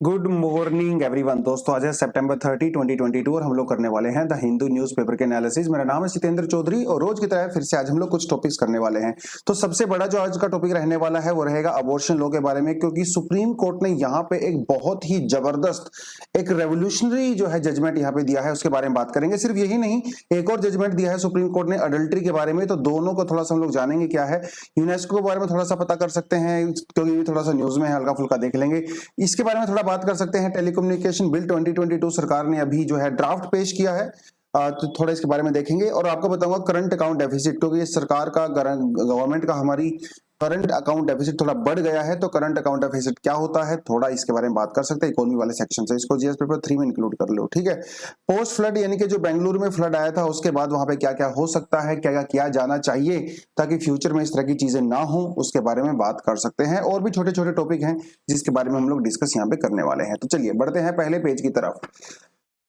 Good morning everyone. दोस्तों आज है सितंबर 30, 2022 और हम लोग करने वाले हैं द हिंदू न्यूज़पेपर के एनालिसिस। मेरा नाम है जितेंद्र चौधरी और रोज की तरह फिर से आज हम लोग कुछ टॉपिक्स करने वाले हैं। तो सबसे बड़ा जो आज का टॉपिक रहने वाला है वो रहेगा अबॉर्शन लॉ के बारे में, क्योंकि सुप्रीम कोर्ट ने यहाँ पे एक बहुत ही जबरदस्त एक रेवोल्यूशनरी जो है जजमेंट यहाँ पे दिया है, उसके बारे में बात करेंगे। सिर्फ यही नहीं, एक और जजमेंट दिया है सुप्रीम कोर्ट ने अडल्ट्री के बारे में, तो दोनों को थोड़ा सा हम लोग जानेंगे क्या है। यूनेस्को के बारे में थोड़ा सा पता कर सकते हैं क्योंकि थोड़ा सा न्यूज में है, हल्का फुल्का देख लेंगे। इसके बारे में थोड़ा बात कर सकते हैं। टेलीकम्युनिकेशन बिल 2022 सरकार ने अभी जो है ड्राफ्ट पेश किया है, तो थोड़ा इसके बारे में देखेंगे और आपको बताऊंगा करंट अकाउंट डेफिसिट, क्योंकि ये सरकार का गवर्नमेंट का हमारी करंट अकाउंट डेफिसिट थोड़ा बढ़ गया है। तो करंट अकाउंट डेफिसिट क्या होता है, थोड़ा इसके बारे में बात कर सकते हैं इकोनॉमी वाले सेक्शन से। इसको जीएस पेपर 3 में इंक्लूड कर लो, ठीक है। पोस्ट फ्लड यानी कि जो बेंगलुरु में फ्लड आया था उसके बाद वहां पे क्या क्या हो सकता है, क्या क्या किया जाना चाहिए ताकि फ्यूचर में इस तरह की चीजें ना हो, उसके बारे में बात कर सकते हैं। और भी छोटे छोटे टॉपिक हैं जिसके बारे में हम लोग डिस्कस यहाँ पे करने वाले हैं। तो चलिए बढ़ते हैं पहले पेज की तरफ।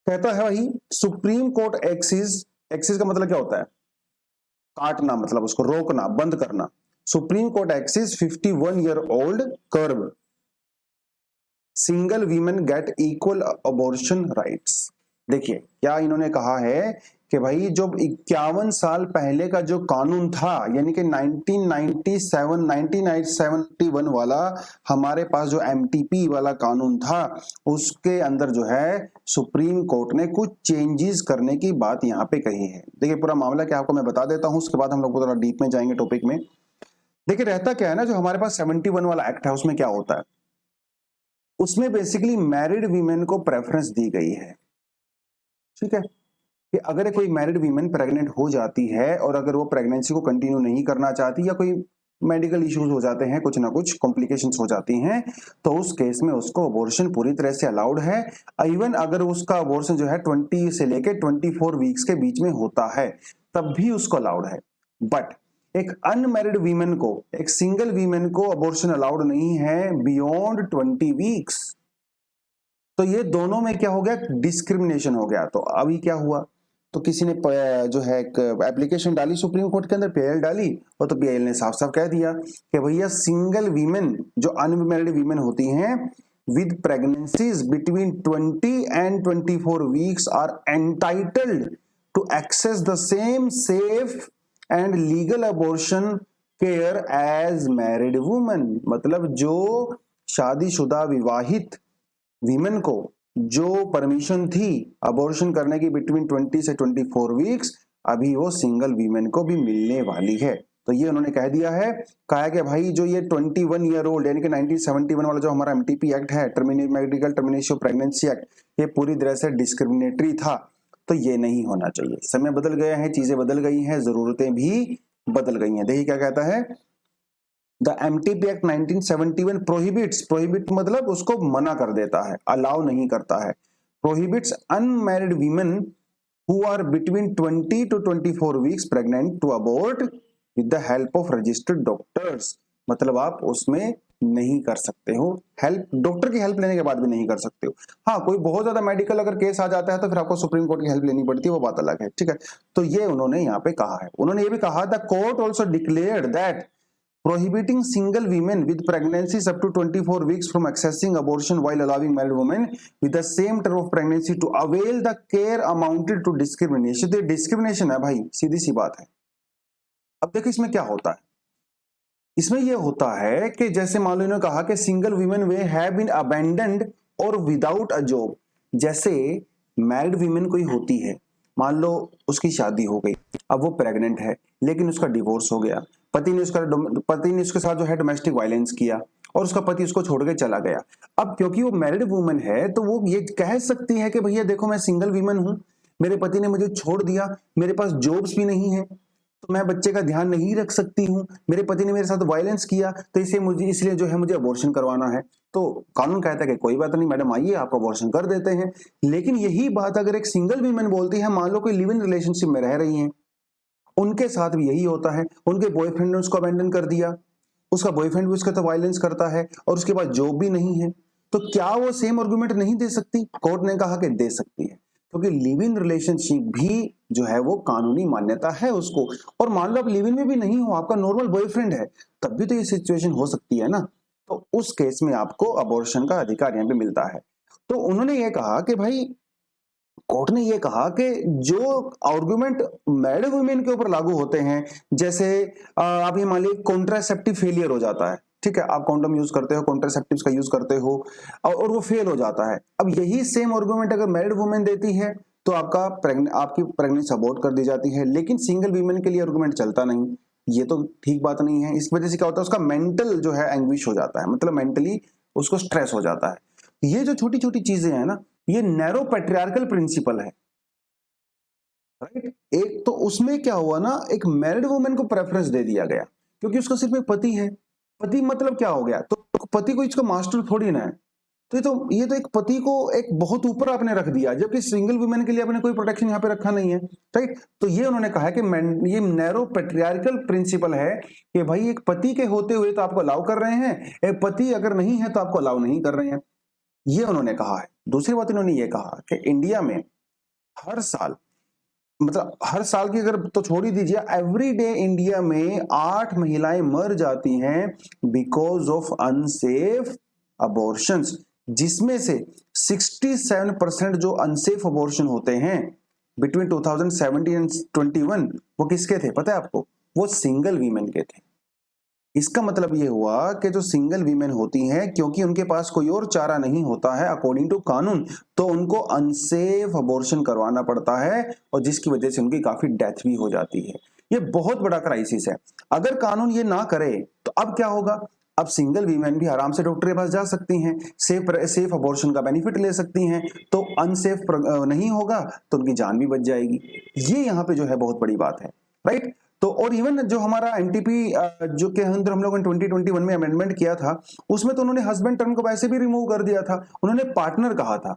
कहता है भाई सुप्रीम कोर्ट एक्सिस, एक्सिस का मतलब क्या होता है, काटना, मतलब उसको रोकना, बंद करना। Supreme court axis 51 year old curve single women get equal abortion rights. देखिए क्या इन्होंने कहा है कि भाई जो 51 साल पहले का जो कानून था, यानी कि 1971 वाला हमारे पास जो एमटीपी वाला कानून था, उसके अंदर जो है सुप्रीम कोर्ट ने कुछ चेंजेस करने की बात यहाँ पे कही है। देखिए पूरा मामला क्या आपको मैं बता देता हूँ, उसके बाद हम लोग थोड़ा डीप में जाएंगे टॉपिक में। देखिए रहता क्या है ना, जो हमारे पास 71 वाला एक्ट है उसमें क्या होता है, उसमें बेसिकली मैरिड वीमेन को प्रेफरेंस दी गई है, ठीक है। कि अगर कोई मैरिड वीमेन प्रेग्नेंट हो जाती है और अगर वो प्रेगनेंसी को कंटिन्यू नहीं करना चाहती या कोई मेडिकल इश्यूज हो जाते हैं, कुछ ना कुछ कॉम्प्लिकेशंस हो जाती हैं, तो उस केस में उसको अबॉर्शन पूरी तरह से अलाउड है। इवन अगर उसका अबॉर्शन जो है 20 से लेके 24 वीक्स के बीच में होता है तब भी उसको अलाउड है। बट एक अनमैरिड वीमेन को, एक सिंगल वीमेन को अबॉर्शन अलाउड नहीं है बियॉन्ड 20 वीक्स। तो ये दोनों में क्या हो गया, डिस्क्रिमिनेशन हो गया। तो अभी क्या हुआ, तो किसी ने जो है एक एप्लीकेशन डाली सुप्रीम कोर्ट के अंदर, पीएल डाली, और तो पीएल ने साफ साफ कह दिया कि भैया सिंगल वीमेन जो अनमैरिड वीमेन होती हैं with pregnancies between 20 and 24 weeks are entitled to access the same safe and legal abortion care as married women. मतलब जो शादीशुदा विवाहित वीमेन को जो परमिशन थी अबॉर्शन करने की बिटवीन 20 से 24 वीक्स, अभी वो सिंगल वीमेन को भी मिलने वाली है। तो ये उन्होंने कह दिया है, कहा कि भाई जो ये 21 ईयर ओल्ड यानी कि 1971 वाला जो हमारा एमटीपी एक्ट है, medical termination of pregnancy act, ये पूरी तरह से डिस्क्रिमिनेटरी था, तो ये नहीं होना चाहिए। समय बदल गया है, चीजें बदल गई हैं, जरूरतें भी बदल गई हैं। देखिए क्या कहता है, the MTP act 1971 prohibits, prohibit मतलब उसको मना कर देता है, अलाउ नहीं करता है, prohibits unmarried women who are between 20 to 24 weeks pregnant to abort with the help of registered doctors. मतलब आप उसमें नहीं कर सकते हो, हेल्प डॉक्टर की हेल्प लेने के बाद भी नहीं कर सकते हो। हाँ कोई बहुत ज्यादा मेडिकल अगर केस आ जाता है तो फिर आपको सुप्रीम कोर्ट की हेल्प लेनी पड़ती है, वो बात अलग है, ठीक है। तो ये उन्होंने यहाँ पे कहा है। उन्होंने ये भी कहा the court also declared that prohibiting single women with pregnancies up to 24 weeks from accessing abortion while allowing married women with the same term of pregnancy to avail the care amounted to discrimination। तो discrimination है भाई, सीधी सी बात है। अब देखो इसमें क्या होता है, इसमें यह होता है कि जैसे मान लो इन्होंने कहा कि सिंगल वीमेन वे हैव बीन अबैंडन्ड और विदाउट अ जॉब। जैसे मैरिड वीमेन कोई होती है, मान लो उसकी शादी हो गई, अब वो प्रेग्नेंट है लेकिन उसका डिवोर्स हो गया, पति ने उसके साथ जो है डोमेस्टिक वायलेंस किया और उसका पति उसको छोड़ के चला गया। अब क्योंकि वो मैरिड वुमन है तो वो ये कह सकती है कि भैया देखो मैं सिंगल वीमन हूं, मेरे पति ने मुझे छोड़ दिया, मेरे पास जॉब्स भी नहीं है, तो मैं बच्चे का ध्यान नहीं रख सकती हूँ, मेरे पति ने मेरे साथ वायलेंस किया, तो इसलिए जो है मुझे अबॉर्शन करवाना है। तो कानून कहता है कि कोई बात नहीं मैडम, आइए आपको अबॉर्शन कर देते हैं। लेकिन यही बात अगर एक सिंगल वीमन बोलती है, मान लो कोई लिव इन रिलेशनशिप में रह रही है, उनके साथ भी यही होता है, उनके बॉयफ्रेंड ने उसको अबैंडन कर दिया, उसका बॉयफ्रेंड भी उसके साथ वायलेंस करता है और उसके बाद जॉब भी नहीं है, तो क्या वो सेम आर्गुमेंट नहीं दे सकती? कोर्ट ने कहा कि दे सकती है, क्योंकि लिव इन रिलेशनशिप भी जो है वो कानूनी मान्यता है उसको। और मान लो आप लिव इन में भी नहीं हो, आपका नॉर्मल बॉयफ्रेंड है, तब भी तो ये सिचुएशन हो सकती है ना। तो उस केस में आपको अबॉर्शन का अधिकार यहाँ पे मिलता है। तो उन्होंने ये कहा कि भाई, कोर्ट ने ये कहा कि जो आर्गुमेंट मैरिड वुमेन के ऊपर लागू होते हैं, जैसे आप ये मान लीजिए कॉन्ट्रासेप्टिव फेलियर हो जाता है, ठीक है, आप कॉन्डोम यूज करते हो, कॉन्ट्रासेप्टिव्स का यूज करते हो और वो फेल हो जाता है। अब यही सेम आर्गुमेंट अगर मैरिड वुमेन देती है तो आपकी प्रेगनेंसी अबॉर्ट कर दी जाती है, लेकिन सिंगल वीमेन के लिए आर्गुमेंट चलता नहीं। ये तो ठीक बात नहीं है। इस वजह से क्या होता है, उसका मेंटल जो है एंग्विश हो जाता है, मतलब मेंटली उसको स्ट्रेस हो जाता है। ये जो छोटी छोटी चीजें हैं ना, ये नैरो पैट्रियार्कल प्रिंसिपल है, राइट। एक तो उसमें क्या हुआ ना, एक मैरिड वुमेन को प्रेफरेंस दे दिया गया क्योंकि उसका सिर्फ एक पति है। पति मतलब क्या हो गया, तो पति को इसका मास्टर थोड़ी ना है। तो ये तो एक पति को एक बहुत ऊपर आपने रख दिया, जबकि सिंगल वुमेन के लिए आपने कोई प्रोटेक्शन यहाँ पे रखा नहीं है, राइट। तो ये उन्होंने कहा कि ये नैरो पैट्रियार्कल प्रिंसिपल है कि भाई एक पति के होते हुए तो आपको अलाउ कर रहे हैं, एक पति अगर नहीं है तो आपको अलाउ नहीं कर रहे हैं, ये उन्होंने कहा है। दूसरी बात इन्होंने ये कहा कि इंडिया में हर साल, मतलब हर साल की अगर तो छोड़ ही दीजिए, एवरी डे इंडिया में 8 महिलाएं मर जाती हैं बिकॉज ऑफ अनसेफ अबॉर्शंस, जिसमें से 67% जो अनसेफ अबॉर्शन होते हैं बिटवीन 2017 एंड 21, वो किसके थे पता है आपको? वो सिंगल वीमेन के थे। इसका मतलब ये हुआ कि जो सिंगल वीमेन होती हैं, क्योंकि उनके पास कोई और चारा नहीं होता है अकॉर्डिंग टू कानून, तो उनको अनसेफ अबॉर्शन करवाना पड़ता है और जिसकी वजह से उनकी काफी डेथ भी हो जाती है। ये बहुत बड़ा क्राइसिस है। अगर कानून ये ना करे तो अब क्या होगा? अब सिंगल वीमेन भी आराम से डॉक्टर के पास जा सकती हैं, सेफ अबॉर्शन का बेनिफिट ले सकती हैं, तो अनसेफ नहीं होगा तो उनकी जान भी बच जाएगी। ये यहाँ पे जो है बहुत बड़ी बात है, राइट। तो और इवन जो हमारा एनटीपी जो के अंदर हम लोगों ने 2021 में अमेंडमेंट किया था, उसमें तो उन्होंने हस्बैंड टर्म को वैसे भी रिमूव कर दिया था, उन्होंने पार्टनर कहा था,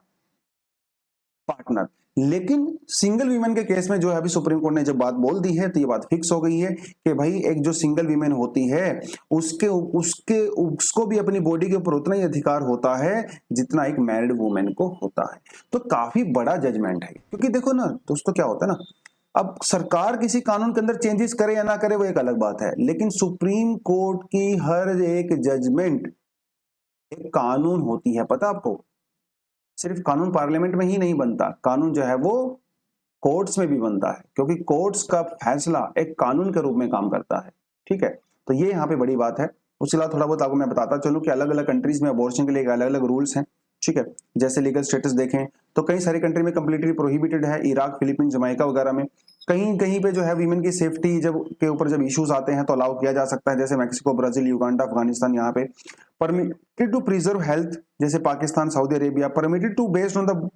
पार्टनर। लेकिन सिंगल वीमेन के केस में जो है अभी सुप्रीम कोर्ट ने जब बात बोल दी है तो ये बात फिक्स हो गई है कि भाई एक जो सिंगल वीमेन होती है उसको भी अपनी बॉडी के ऊपर उतना ही अधिकार होता है जितना एक मैरिड वुमेन को होता है। तो काफी बड़ा जजमेंट है, क्योंकि देखो ना दोस्तों क्या होता है ना, अब सरकार किसी कानून के अंदर चेंजेस करे या ना करे वो एक अलग बात है, लेकिन सुप्रीम कोर्ट की हर एक जजमेंट एक कानून होती है, पता आपको? सिर्फ कानून पार्लियामेंट में ही नहीं बनता, कानून जो है वो कोर्ट्स में भी बनता है, क्योंकि कोर्ट्स का फैसला एक कानून के रूप में काम करता है, ठीक है। तो ये यहाँ पे बड़ी बात है। उसके अलावा थोड़ा बहुत आपको मैं बताता चलूं कि अलग अलग कंट्रीज में अबॉर्शन के लिए अलग अलग रूल्स हैं, ठीक है। जैसे लीगल स्टेटस देखें तो कई सारी कंट्री में कंप्लीटली प्रोहिबिटेड है, इराक, फिलीपीन, जमाइका वगैरह में। कहीं कहीं पे जो है वीमेन की सेफ्टी जब के ऊपर जब इश्यूज आते हैं तो अलाउ किया जा सकता है, जैसे मैक्सिको, ब्राजील, युगांडा, अफगानिस्तान। यहाँ पे परमिटेड टू प्रिजर्व हेल्थ, जैसे Pakistan, Saudi Arabia. Permitted to based on the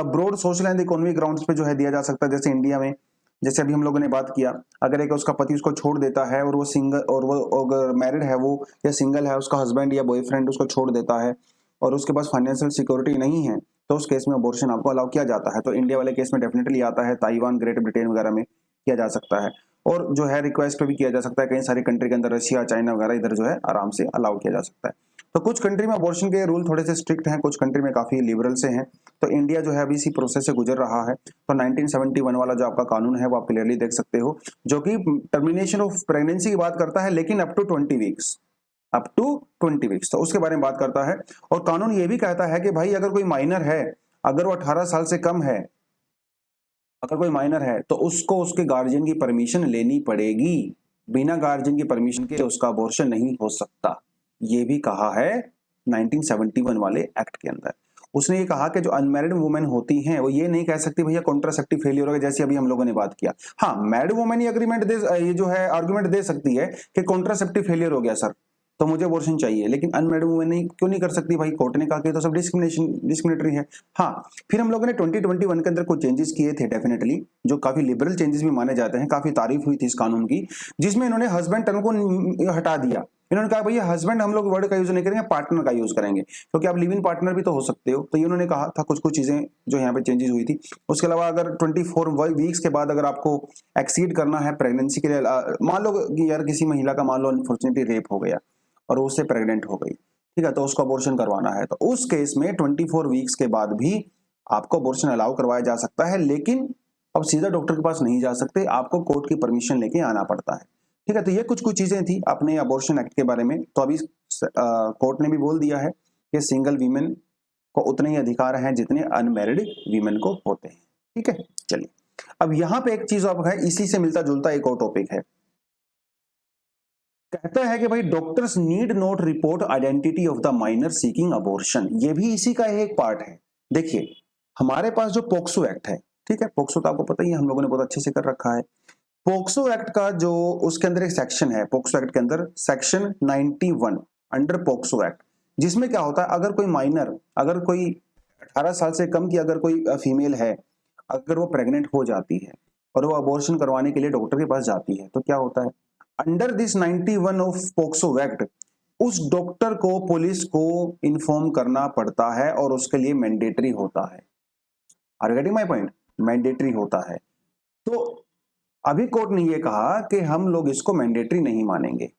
broad social and economic grounds पे जो है दिया जा सकता है, जैसे इंडिया में। जैसे अभी हम लोगों ने बात किया, अगर एक उसका पति उसको छोड़ देता है और वो सिंगल, और वो अगर मैरिड है वो या सिंगल है, उसका हस्बैंड या बॉयफ्रेंड उसको छोड़ देता है और उसके पास फाइनेंशियल सिक्योरिटी नहीं है, तो उस केस में अबॉर्शन आपको अलाउ किया जाता है। तो इंडिया वाले केस में डेफिनेटली आता है, ताइवान, ग्रेट ब्रिटेन वगैरह में किया जा सकता है, और जो है रिक्वेस्ट पे भी किया जा सकता है। कई सारी कंट्री के अंदर, रशिया, चाइना वगैरह, इधर जो है आराम से अलाउ किया जा सकता है। तो कुछ कंट्री में अबॉर्शन के रूल थोड़े से स्ट्रिक्ट हैं, कुछ कंट्री में काफी लिबरल से हैं। तो इंडिया जो है अभी इसी प्रोसेस से गुजर रहा है। तो 1971 वाला जो आपका कानून है वो आप क्लियरली देख सकते हो, जो कि टर्मिनेशन ऑफ प्रेगनेंसी की बात करता है, लेकिन up to 20 weeks, up to 20 weeks, तो उसके बारे में बात करता है। और कानून ये भी कहता है कि भाई अगर कोई माइनर है, अगर वो 18 साल से कम है, अगर कोई माइनर है तो उसको उसके गार्जियन की परमिशन लेनी पड़ेगी। बिना गार्जियन की परमिशन के उसका अबॉर्शन नहीं हो सकता। ये भी कहा है 1971 वाले एक्ट के अंदर। उसने ये कहा कि जो अनमैरिड वुमेन होती हैं वो ये नहीं कह सकती भैया कॉन्ट्रासेप्टिव फेलियर हो गया, जैसे अभी हम लोगों ने बात किया। हाँ, मैरिड वुमेन ये जो है आर्गुमेंट दे सकती है कि कॉन्ट्रासेप्टिव फेलियर हो गया सर, तो मुझे अबॉर्शन चाहिए, लेकिन अनमैरिड वुमेन नहीं, क्यों नहीं कर सकती भाई? कोर्ट ने कहा कि तो सब डिस्क्रिमिनेटरी है। हाँ, फिर हम लोगों ने 2021 के अंदर कुछ चेंजेस किए थे डेफिनेटली, जो काफी लिबरल चेंजेस भी माने जाते हैं, काफी तारीफ हुई थी इस कानून की, जिसमें इन्होंने हस्बैंड टर्म को हटा दिया। इन्होंने कहा भैया हस्बैंड हम लोग वर्ड का यूज नहीं करेंगे, पार्टनर का यूज करेंगे, क्योंकि आप लिव इन पार्टनर भी तो हो सकते हो। तो ये उन्होंने कहा था, कुछ कुछ चीजें जो यहाँ पे चेंजेस हुई थी। उसके अलावा अगर 24 वीक्स के बाद अगर आपको एक्सीड करना है प्रेगनेंसी के लिए, मान लो कि यार किसी महिला का मान लो अनफॉर्चुनेटली रेप हो गया और उससे प्रेग्नेंट हो गई, ठीक है, तो उसको अबॉर्शन करवाना है, तो उस केस में 24 वीक्स के बाद भी आपको अबॉर्शन अलाउ करवाया जा सकता है, लेकिन अब सीधा डॉक्टर के पास नहीं जा सकते, आपको कोर्ट की परमिशन लेके आना पड़ता है। ठीक है, तो ये कुछ कुछ चीजें थी अपने अबॉर्शन एक्ट के बारे में। तो अभी कोर्ट ने भी बोल दिया है कि सिंगल वीमेन को उतने ही अधिकार हैं जितने अनमैरिड वीमेन को होते हैं। ठीक है, चलिए अब यहां पे एक चीज आप है, इसी से मिलता जुलता एक और टॉपिक है। कहता है कि भाई doctors need not report identity of the minor seeking abortion, ये भी इसी का एक पार्ट है। देखिए हमारे पास जो पोक्सो एक्ट है, ठीक है, पोक्सो तो आपको पता ही है, हम लोगों ने बहुत अच्छे से कर रखा है। पोक्सो एक्ट का जो उसके अंदर एक सेक्शन है, पोक्सो एक्ट के अंदर सेक्शन 91 अंडर पोक्सो एक्ट, जिसमें क्या होता है, अगर कोई माइनर, अगर कोई 18 साल से कम की अगर कोई फीमेल है, अगर वो प्रेग्नेंट हो जाती है और वो अबॉर्शन करवाने के लिए डॉक्टर के पास जाती है, तो क्या होता है, under this 91 of POCSO act उस डॉक्टर को पुलिस को इन्फॉर्म करना पड़ता है और उसके लिए मैंडेटरी होता है। Are you getting my point? Mandatory होता है। तो अभी कोर्ट ने यह कहा कि हम लोग इसको मैंडेटरी नहीं मानेंगे।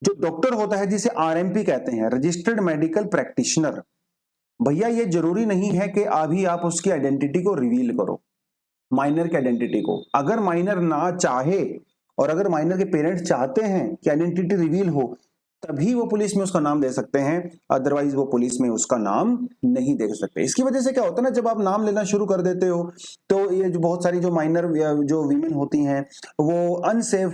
जो डॉक्टर होता है जिसे आरएमपी कहते हैं, रजिस्टर्ड मेडिकल प्रैक्टिशनर, भैया ये जरूरी नहीं है कि अभी आप उसकी आइडेंटिटी को रिवील करो, माइनर की आइडेंटिटी को। अगर माइनर ना चाहे और अगर माइनर के पेरेंट्स चाहते हैं कि आइडेंटिटी रिवील हो, तभी वो पुलिस में उसका नाम दे सकते हैं, अदरवाइज वो पुलिस में उसका नाम नहीं दे सकते। इसकी वजह से क्या होता है ना, जब आप नाम लेना शुरू कर देते हो तो ये जो बहुत सारी जो माइनर जो वीमेन होती हैं वो अनसेफ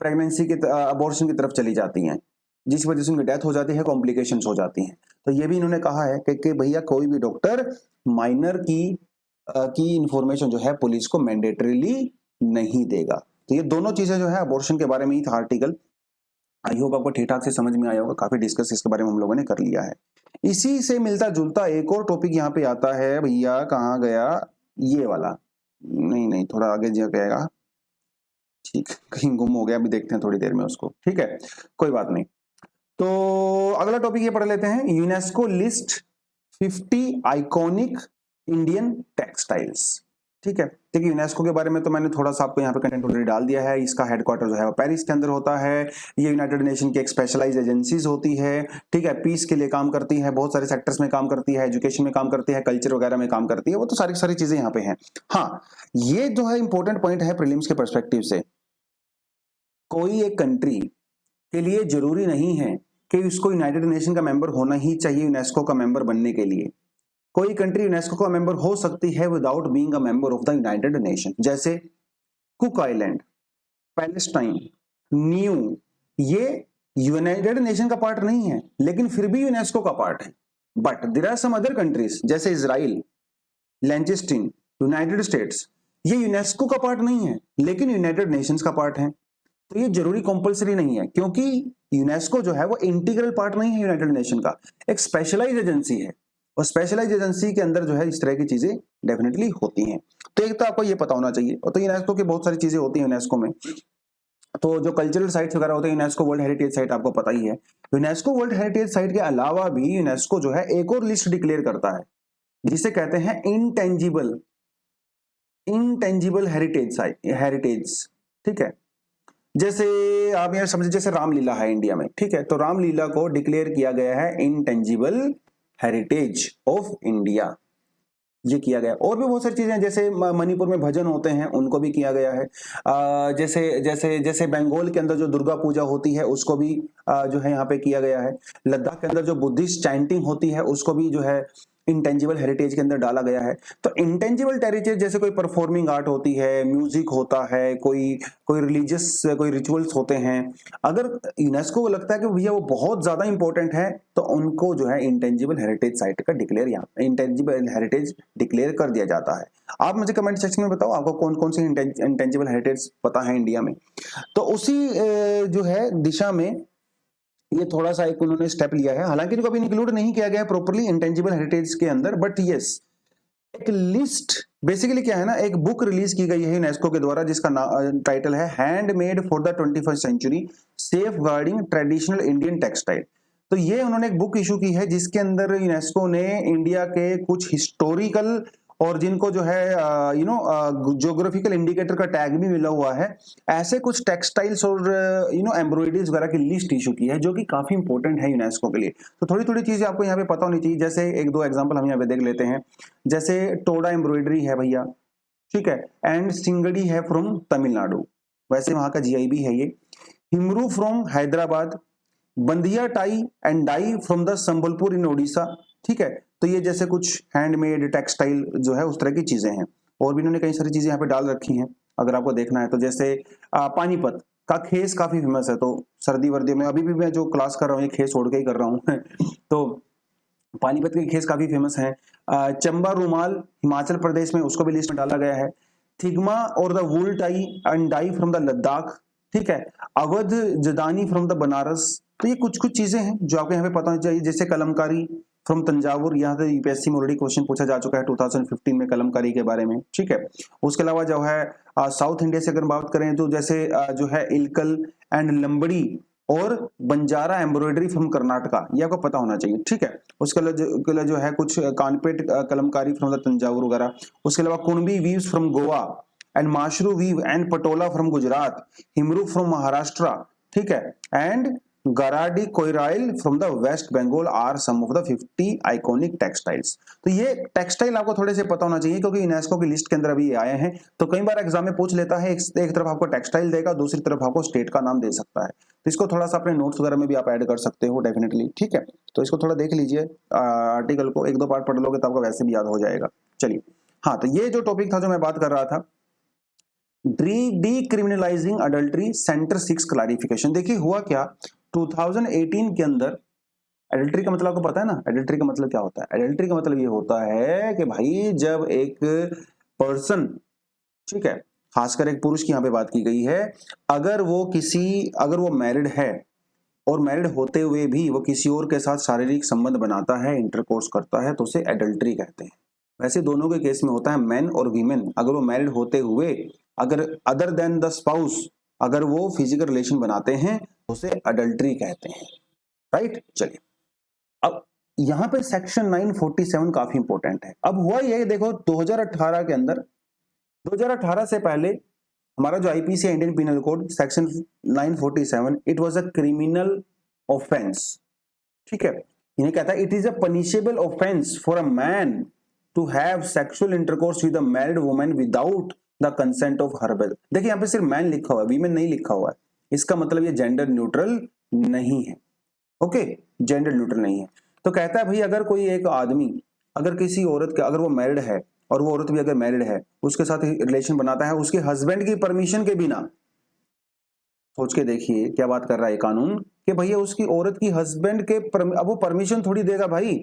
प्रेगनेंसी के अबॉर्शन की तरफ चली जाती हैं, जिस वजह से उनकी डेथ हो जाती है, कॉम्प्लिकेशंस हो जाती हैं। तो ये भी इन्होंने कहा है कि भैया कोई भी डॉक्टर माइनर की इंफॉर्मेशन जो है पुलिस को मैंडेटरीली नहीं देगा। तो ये दोनों चीजें जो है अबॉर्शन के बारे में ही था आर्टिकल। आई होप आपको ठीक ठाक से समझ में आया होगा, काफी डिस्कस इसके बारे में हम लोगों ने कर लिया है। इसी से मिलता जुलता एक और टॉपिक यहाँ पे आता है, भैया कहाँ गया ये वाला, नहीं थोड़ा आगे जाएगा, ठीक कहीं गुम हो गया, अभी देखते हैं थोड़ी देर में उसको, ठीक है कोई बात नहीं। तो अगला टॉपिक ये पढ़ लेते हैं, UNESCO list 50 iconic Indian textiles. ठीक है, देखिए यूनेस्को के बारे में तो मैंने थोड़ा सा आपको यहाँ पे कंटेंट ऑलरेडी डाल दिया है। इसका हेडक्वार्टर जो है वो पेरिस के अंदर होता है। ये यूनाइटेड नेशन की एक स्पेशलाइज एजेंसीज होती है, ठीक है, पीस के लिए काम करती है, बहुत सारे सेक्टर्स में काम करती है, एजुकेशन में काम करती है, कल्चर वगैरह में काम करती है, वो तो सारी सारी चीजें यहाँ पे हैं। हाँ, ये जो है इंपॉर्टेंट पॉइंट है प्रीलिम्स के पर्सपेक्टिव से, कोई एक कंट्री के लिए जरूरी नहीं है कि उसको यूनाइटेड नेशन का मेंबर होना ही चाहिए यूनेस्को का मेंबर बनने के लिए। कोई कंट्री यूनेस्को का मेंबर हो सकती है without being a member of the United Nation, जैसे कुक आइलैंड, पैलेस्टाइन, न्यू, ये यूनाइटेड नेशन का पार्ट नहीं है लेकिन फिर भी यूनेस्को का पार्ट है। But there are some other countries जैसे इजराइल, लिechtenstein, यूनाइटेड स्टेट्स, ये यूनेस्को का पार्ट नहीं है लेकिन यूनाइटेड नेशंस का पार्ट है। तो ये जरूरी कंपलसरी नहीं है, क्योंकि यूनेस्को जो है वो इंटीग्रल पार्ट नहीं है यूनाइटेड नेशन का, एक स्पेशलाइज एजेंसी है और स्पेशलाइज एजेंसी के अंदर जो है इस तरह की चीजें डेफिनेटली होती हैं। तो एक तो आपको ये पता होना चाहिए। और तो यूनेस्को की बहुत सारी चीजें होती हैं यूनेस्को में, तो जो कल्चरल साइट्स वगैरह होते हैं, यूनेस्को वर्ल्ड हेरिटेज साइट आपको पता ही है। यूनेस्को वर्ल्ड हेरिटेज साइट के अलावा भी यूनेस्को जो है एक और लिस्ट डिक्लेयर करता है जिसे कहते हैं इंटेंजिबल हेरिटेज, ठीक है। जैसे आप यहां समझे, जैसे रामलीला है इंडिया में, ठीक है, तो रामलीला को डिक्लेयर किया गया है इंटेंजिबल हेरिटेज ऑफ इंडिया, ये किया गया। और भी बहुत सारी चीजें हैं, जैसे मणिपुर में भजन होते हैं उनको भी किया गया है। जैसे जैसे जैसे बंगाल के अंदर जो दुर्गा पूजा होती है उसको भी जो है यहाँ पे किया गया है। लद्दाख के अंदर जो बुद्धिस्ट चैंटिंग होती है उसको भी जो है इंटेंजिबल हेरिटेज के अंदर डाला गया है। तो इंटेंजिबल हेरिटेज जैसे कोई परफॉर्मिंग आर्ट होती है, म्यूजिक होता है, कोई रिलीजियस कोई रिचुअल्स होते हैं, अगर यूनेस्को को लगता है कि भैया वो बहुत ज्यादा इंपॉर्टेंट है तो उनको जो है इंटेंजिबल हेरिटेज साइट का इंटेंजिबल हेरिटेज डिक्लेयर कर दिया जाता है। आप मुझे कमेंट सेक्शन में बताओ आपको कौन कौन सी इंटेंजिबल हेरिटेज पता है इंडिया में। तो उसी जो है दिशा में ये थोड़ा सा एक उन्होंने स्टेप लिया है, हालांकि इनको अभी इंक्लूड नहीं किया गया प्रॉपर्ली इंटेंजिबल हेरिटेज के अंदर, बट यस एक लिस्ट बेसिकली क्या है ना, एक बुक रिलीज की गई है यूनेस्को के द्वारा जिसका टाइटल है handmade for the 21st century safeguarding traditional Indian textile. तो ये उन्होंने एक बुक इशू की है जिसके अंदर यूनेस्को ने इंडिया के कुछ हिस्टोरिकल और जिनको जो है ज्योग्राफिकल इंडिकेटर का टैग भी मिला हुआ है, ऐसे कुछ टेक्सटाइल्स और एम्ब्रॉयडरीज वगैरह की लिस्ट इशू की है जो कि काफी इंपॉर्टेंट है यूनेस्को के लिए। तो थोड़ी थोड़ी चीजें आपको यहाँ पे पता होनी चाहिए। जैसे एक दो एग्जांपल हम यहाँ पे देख लेते हैं, जैसे टोडा एम्ब्रॉयडरी है भैया, ठीक है, एंड सिंगड़ी है फ्रॉम तमिलनाडु, वैसे वहां का जीआई भी है ये। Himroo from Hyderabad, Bandiya tie and dye from the Sambalpur in Odisha. ठीक है, तो ये जैसे कुछ हैंडमेड टेक्सटाइल जो है उस तरह की चीजें हैं। और भी इन्होंने कई सारी चीजें यहाँ पे डाल रखी हैं अगर आपको देखना है तो। जैसे पानीपत का खेस काफी फेमस है, तो सर्दी वर्दी में अभी भी मैं जो क्लास कर रहा हूँ ये खेस ओढ़ के ही कर रहा हूँ तो पानीपत के खेस काफी फेमस है। चंबा रुमाल हिमाचल प्रदेश में, उसको भी लिस्ट में डाला गया है। थिगमा और the wool tie and dye from the Ladakh. ठीक है, अवध जदानी फ्रॉम द बनारस। तो ये कुछ कुछ चीजें हैं जो आपको यहाँ पे पता होनी चाहिए। जैसे कलमकारी फ्रॉम तंजावुर, यहाँ से यूपीएससी में ऑलरेडी क्वेश्चन पूछा जा चुका है 2015 में कलमकारी के बारे में। ठीक है, उसके अलावा जो है साउथ इंडिया से अगर बात करें तो जैसे जो है इलकल एंड लंबड़ी और बंजारा एम्ब्रॉयडरी फ्रॉम कर्नाटका, ये आपको पता होना चाहिए। ठीक है, उसके अलावा जो है कुछ कानपेट कलमकारी फ्रॉम द तंजावुर वगैरह। उसके अलावा Kunbi weaves from Goa and Mashru weave and Patola from Gujarat, Himroo from Maharashtra. ठीक है, and Garad Korial from the West Bengal are some of the 50 iconic textiles. तो ये टेक्सटाइल आपको थोड़े से पता होना चाहिए क्योंकि यूनेस्को की लिस्ट के अंदर अभी ये आए हैं। तो कई बार एग्जाम में पूछ लेता है, एक तरफ आपको टेक्सटाइल देगा, दूसरी तरफ आपको स्टेट का नाम दे सकता है। तो इसको थोड़ा सा अपने नोट्स वगैरह में भी आप ऐड कर सकते हो डेफिनेटली। ठीक है, तो इसको थोड़ा देख लीजिए, आर्टिकल को एक दो पार्ट पढ़ लोगे तो आपको वैसे भी याद हो जाएगा। चलिए, हाँ, तो ये जो टॉपिक था जो मैं बात कर रहा था, डीक्रिमिनलाइजिंग अडल्ट्री सेंटर 6 क्लैरिफिकेशन। देखिए हुआ क्या, 2018 के अंदर एडल्ट्री का मतलब आपको पता है ना, एडल्ट्री का मतलब क्या होता है? एडल्ट्री का मतलब ये होता है कि भाई जब एक पर्सन, ठीक है, खासकर एक पुरुष की यहाँ पे बात की गई है, अगर वो मैरिड है और मैरिड होते हुए भी वो किसी और के साथ शारीरिक संबंध बनाता है, इंटरकोर्स करता है, तो उसे एडल्ट्री कहते हैं। वैसे दोनों के केस में होता है, मैन और वीमेन, अगर वो मैरिड होते हुए अगर अदर देन द स्पाउस अगर वो फिजिकल रिलेशन बनाते हैं तो उसे अडल्ट्री कहते हैं। राइट, चलिए अब यहां पे सेक्शन 947 काफी इंपॉर्टेंट है। अब हुआ ये, देखो 2018 के अंदर, 2018 से पहले हमारा जो IPC Indian penal code section 947, it was a criminal offence. ठीक है, इन्हें कहता है it is a punishable offence for a man to have sexual intercourse with a married woman without the consent of her. देखिए यहाँ पे सिर्फ man लिखा हुआ है, वीमेन नहीं लिखा हुआ है, इसका मतलब ये जेंडर न्यूट्रल नहीं है। ओके, जेंडर न्यूट्रल नहीं है। तो कहता है भाई अगर कोई एक आदमी अगर किसी औरत के, अगर वो मैरिड है और वो औरत भी अगर मैरिड है, उसके साथ रिलेशन बनाता है उसके हस्बैंड की परमिशन के बिना, सोच के देखिए क्या बात कर रहा है कानून, कि भैया उसकी औरत की हस्बैंड के अब वो परमिशन थोड़ी देगा भाई,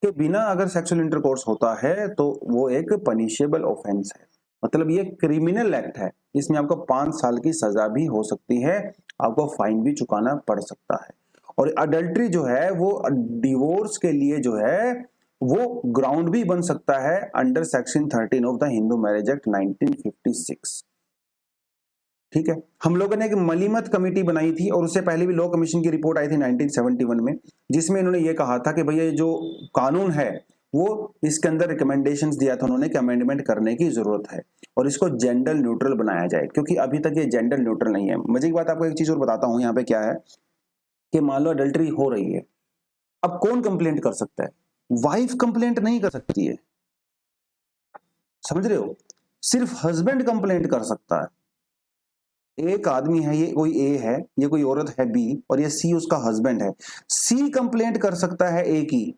के बिना अगर सेक्सुअल इंटरकोर्स होता है तो वो एक पनिशेबल ऑफेंस है, मतलब ये क्रिमिनल एक्ट है। इसमें आपको 5 साल की सजा भी हो सकती है, आपको फाइन भी चुकाना पड़ सकता है। और अडल्ट्री जो है वो डिवोर्स के लिए जो है वो ग्राउंड भी बन सकता है under section 13 of the Hindu marriage act 1956। ठीक है, हम लोगों ने एक मलीमत कमेटी बनाई थी और उससे पहले भी लॉ कमीशन की रिपोर्ट आई थी 1971 में, जिसमें इन्होंने ये कहा था कि भैया जो कानून है वो इसके अंदर रिकमेंडेशंस दिया था उन्होंने कि अमेंडमेंट करने की जरूरत है और इसको जेंडर न्यूट्रल बनाया जाए, क्योंकि अभी तक ये जेंडर न्यूट्रल नहीं है। मजे की बात आपको एक चीज और बताता हूं यहाँ पे क्या है कि मान लो अडल्ट्री हो रही है, अब कौन कंप्लेंट कर सकता है? वाइफ कंप्लेंट नहीं कर सकती है, समझ रहे हो, सिर्फ हस्बैंड कंप्लेंट कर सकता है। एक आदमी है, ये कोई ए है, ये कोई औरत है बी, और ये सी उसका हस्बैंड है, सी कंप्लेंट कर सकता है ए की,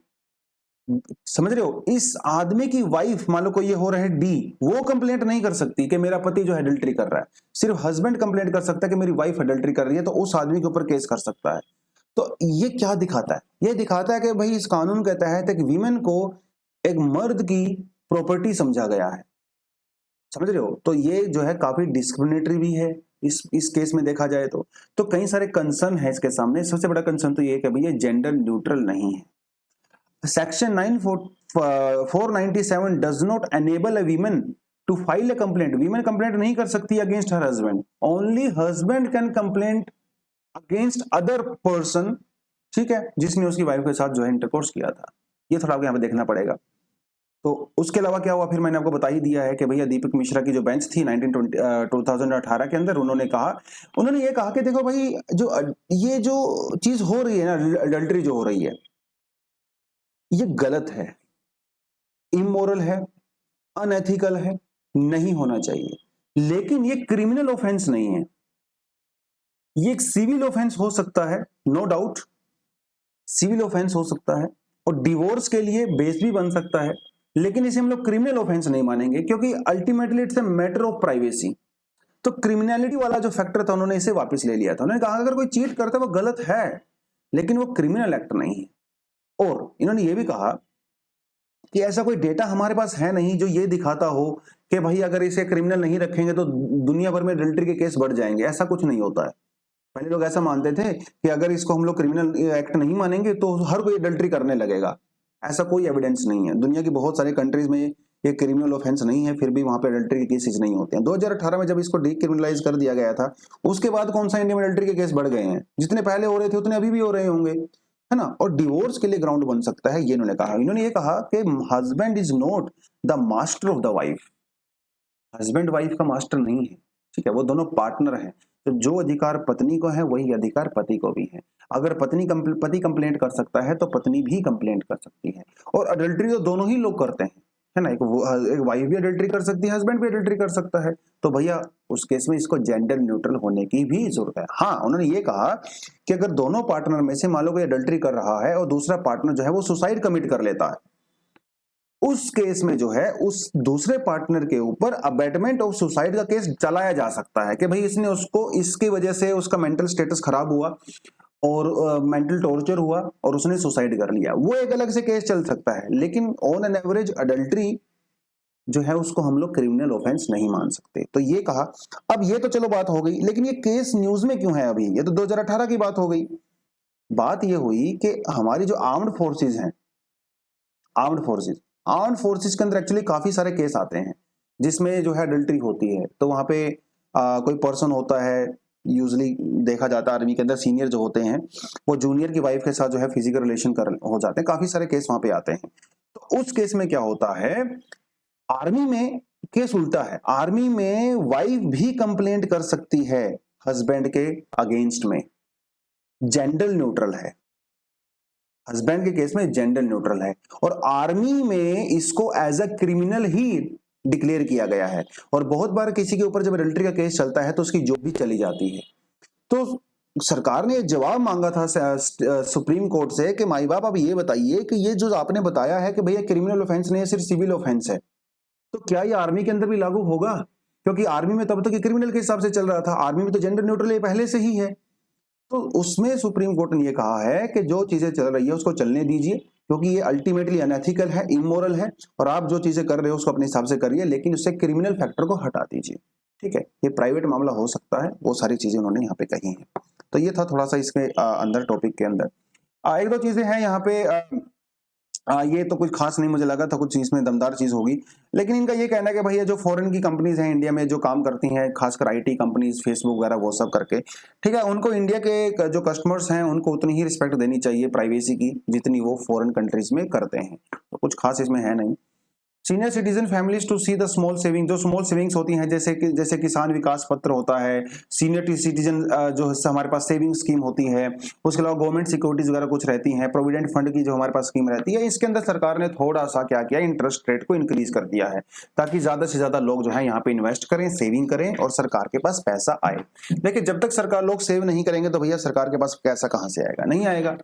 समझ रहे हो। इस आदमी की वाइफ मान लो कोई ये हो रहा है डी, वो कंप्लेंट नहीं कर सकती कि मेरा पति जो है एडल्ट्री कर रहा है, सिर्फ हस्बैंड कंप्लेंट कर सकता है कि मेरी वाइफ एडल्ट्री कर रही है, तो उस आदमी के ऊपर केस कर सकता है। तो ये क्या दिखाता है? ये दिखाता है कि भाई इस कानून के तहत एक वीमेन को एक मर्द की प्रॉपर्टी समझा गया है, समझ रहे हो। तो ये जो है काफी डिस्क्रिमिनेटरी भी है इस केस में देखा जाए तो कई सारे कंसर्न है इसके सामने। सबसे बड़ा कंसर्न तो ये है कि भैया जेंडर न्यूट्रल नहीं है। Section 497 does not enable a women to file a complaint. Women complaint नहीं कर सकती against her husband, only husband can complaint against other person, ठीक है, जिसने उसकी वाइफ के साथ जो है इंटरकोर्स किया था। ये थोड़ा आपको यहाँ पे देखना पड़ेगा। तो उसके अलावा क्या हुआ, फिर मैंने आपको बता ही दिया है कि भैया दीपक मिश्रा की जो बेंच थी 2018 के अंदर, उन्होंने ये कहा कि देखो भाई ये जो चीज हो रही है ना, अडल्ट्री जो हो रही है, ये गलत है, इमोरल है, अनएथिकल है, नहीं होना चाहिए, लेकिन ये क्रिमिनल ऑफेंस नहीं है। ये एक सिविल ऑफेंस हो सकता है, नो डाउट सिविल ऑफेंस हो सकता है और डिवोर्स के लिए बेस भी बन सकता है, लेकिन इसे हम लोग क्रिमिनल ऑफेंस नहीं मानेंगे क्योंकि ultimately it's a matter of privacy. तो क्रिमिनलिटी वाला जो फैक्टर था उन्होंने इसे वापस ले लिया था। उन्होंने कहा अगर कोई चीट करता है वो गलत है, लेकिन वो क्रिमिनल एक्ट नहीं है। और इन्होंने ये भी कहा कि ऐसा कोई डेटा हमारे पास है नहीं जो ये दिखाता हो कि भाई अगर इसे क्रिमिनल नहीं रखेंगे तो दुनिया भर में एडल्ट्री के केस बढ़ जाएंगे। ऐसा कुछ नहीं होता है। पहले लोग ऐसा मानते थे कि अगर इसको हम लोग क्रिमिनल एक्ट नहीं मानेंगे तो हर कोई एडल्ट्री करने लगेगा। ऐसा कोई एविडेंस नहीं है। दुनिया की बहुत सारे कंट्रीज में ये क्रिमिनल ऑफेंस नहीं है, फिर भी वहां पे एडल्ट्री के केसेस नहीं होते हैं। 2018 में जब इसको डीक्रिमिनलाइज कर दिया गया था, उसके बाद कौन सा इंडिया में एडल्ट्री के केस बढ़ गए हैं? जितने पहले हो रहे थे उतने अभी भी हो रहे होंगे, है ना। और डिवोर्स के लिए ग्राउंड बन सकता है, ये इन्होंने कहा। इन्होंने ये कहा कि husband is not the master of the wife. Husband wife का मास्टर नहीं है, ठीक है, वो दोनों पार्टनर हैं। तो जो अधिकार पत्नी को है वही अधिकार पति को भी है। अगर पति कंप्लेंट कर सकता है तो पत्नी भी कंप्लेंट कर सकती है। और अडल्ट्री तो दोनों ही लोग करते हैं, है ना। एक वाइफ भी अडल्ट्री कर सकती है, हस्बैंड भी अडल्ट्री कर सकता है। तो भैया उस केस में इसको जेंडर न्यूट्रल होने की भी जरूरत है। हाँ, उन्होंने ये कहा कि अगर दोनों पार्टनर में से मान लो कोई अडल्ट्री कर रहा है और दूसरा पार्टनर जो है वो सुसाइड कमिट कर लेता है, उस केस में जो है उस दूसरे पार्टनर के ऊपर अबेटमेंट ऑफ सुसाइड का केस चलाया जा सकता है कि भाई इसने उसको, इसकी वजह से उसका मेंटल स्टेटस खराब हुआ और मेंटल टॉर्चर हुआ और उसने सुसाइड कर लिया। वो एक अलग से केस चल सकता है, लेकिन ऑन एन एवरेज अडल्ट्री जो है उसको हम लोग क्रिमिनल ऑफेंस नहीं मान सकते। तो ये कहा। अब ये तो चलो बात हो गई, लेकिन ये केस न्यूज में क्यों है अभी? ये तो 2018 की बात हो गई। बात ये हुई कि हमारी जो आर्म्ड फोर्सेज हैं, आर्म्ड फोर्सेज के अंदर एक्चुअली काफी सारे केस आते हैं जिसमें जो है अडल्ट्री होती है। तो वहां पे कोई पर्सन होता है, यूजली देखा जाता है आर्मी के अंदर सीनियर जो होते हैं वो जूनियर की वाइफ के साथ जो है फिजिकल रिलेशन कर हो जाते हैं। काफी सारे केस वहां पे आते हैं। तो उस केस में क्या होता है, आर्मी में केस उल्टा है। आर्मी में वाइफ भी कंप्लेंट कर सकती है हस्बैंड के अगेंस्ट में, जेंडर न्यूट्रल है। हस्बैंड के केस में जेंडर न्यूट्रल है और आर्मी में इसको एज अ क्रिमिनल ही डिक्लेयर किया गया है। और बहुत बार किसी के ऊपर जब अडल्ट्री का केस चलता है तो उसकी जॉब भी चली जाती है। तो सरकार ने जवाब मांगा था सुप्रीम कोर्ट से कि माई बाप अब ये बताइए कि ये जो आपने बताया है कि भैया क्रिमिनल ऑफेंस नहीं है, सिर्फ सिविल ऑफेंस है, तो क्या ये आर्मी के अंदर भी लागू होगा? क्योंकि आर्मी में तब तक क्रिमिनल के हिसाब से चल रहा था, आर्मी में तो जेंडर न्यूट्रल पहले से ही है। तो उसमें सुप्रीम कोर्ट ने यह कहा है कि जो चीजें चल रही है उसको चलने दीजिए, क्योंकि ये अल्टीमेटली अनएथिकल है, इमोरल है, और आप जो चीजें कर रहे हो उसको अपने हिसाब से करिए, लेकिन उससे क्रिमिनल फैक्टर को हटा दीजिए। ठीक है, ये प्राइवेट मामला हो सकता है, वो सारी चीजें उन्होंने यहाँ पे कही हैं। तो ये था थोड़ा सा इसके अंदर टॉपिक के अंदर एक दो चीजें हैं यहाँ पे। ये तो कुछ खास नहीं मुझे लगा था, कुछ इसमें दमदार चीज होगी, लेकिन इनका ये कहना है कि भैया जो फॉरेन की कंपनीज हैं इंडिया में जो काम करती हैं, खासकर आईटी कंपनीज, फेसबुक वगैरह वो सब करके, ठीक है, उनको इंडिया के जो कस्टमर्स हैं उनको उतनी ही रिस्पेक्ट देनी चाहिए प्राइवेसी की जितनी वो फॉरेन कंट्रीज में करते हैं। तो कुछ खास इसमें है नहीं। Senior citizen families to see the small saving, जो स्मॉल सेविंग्स होती हैं जैसे किसान विकास पत्र होता है, सीनियर सिटीजन जो हमारे पास सेविंग स्कीम होती है, उसके अलावा गवर्नमेंट सिक्योरिटीज वगैरह कुछ रहती हैं, प्रोविडेंट फंड की जो हमारे पास स्कीम रहती है, इसके अंदर सरकार ने थोड़ा सा क्या किया, इंटरेस्ट रेट को इंक्रीज कर दिया है ताकि ज्यादा से ज्यादा लोग जो है यहाँ पे इन्वेस्ट करें, सेविंग करें और सरकार के पास पैसा आए। लेकिन जब तक सरकार लोग सेव नहीं करेंगे तो भैया सरकार के पास पैसा कहाँ से आएगा? नहीं आएगा।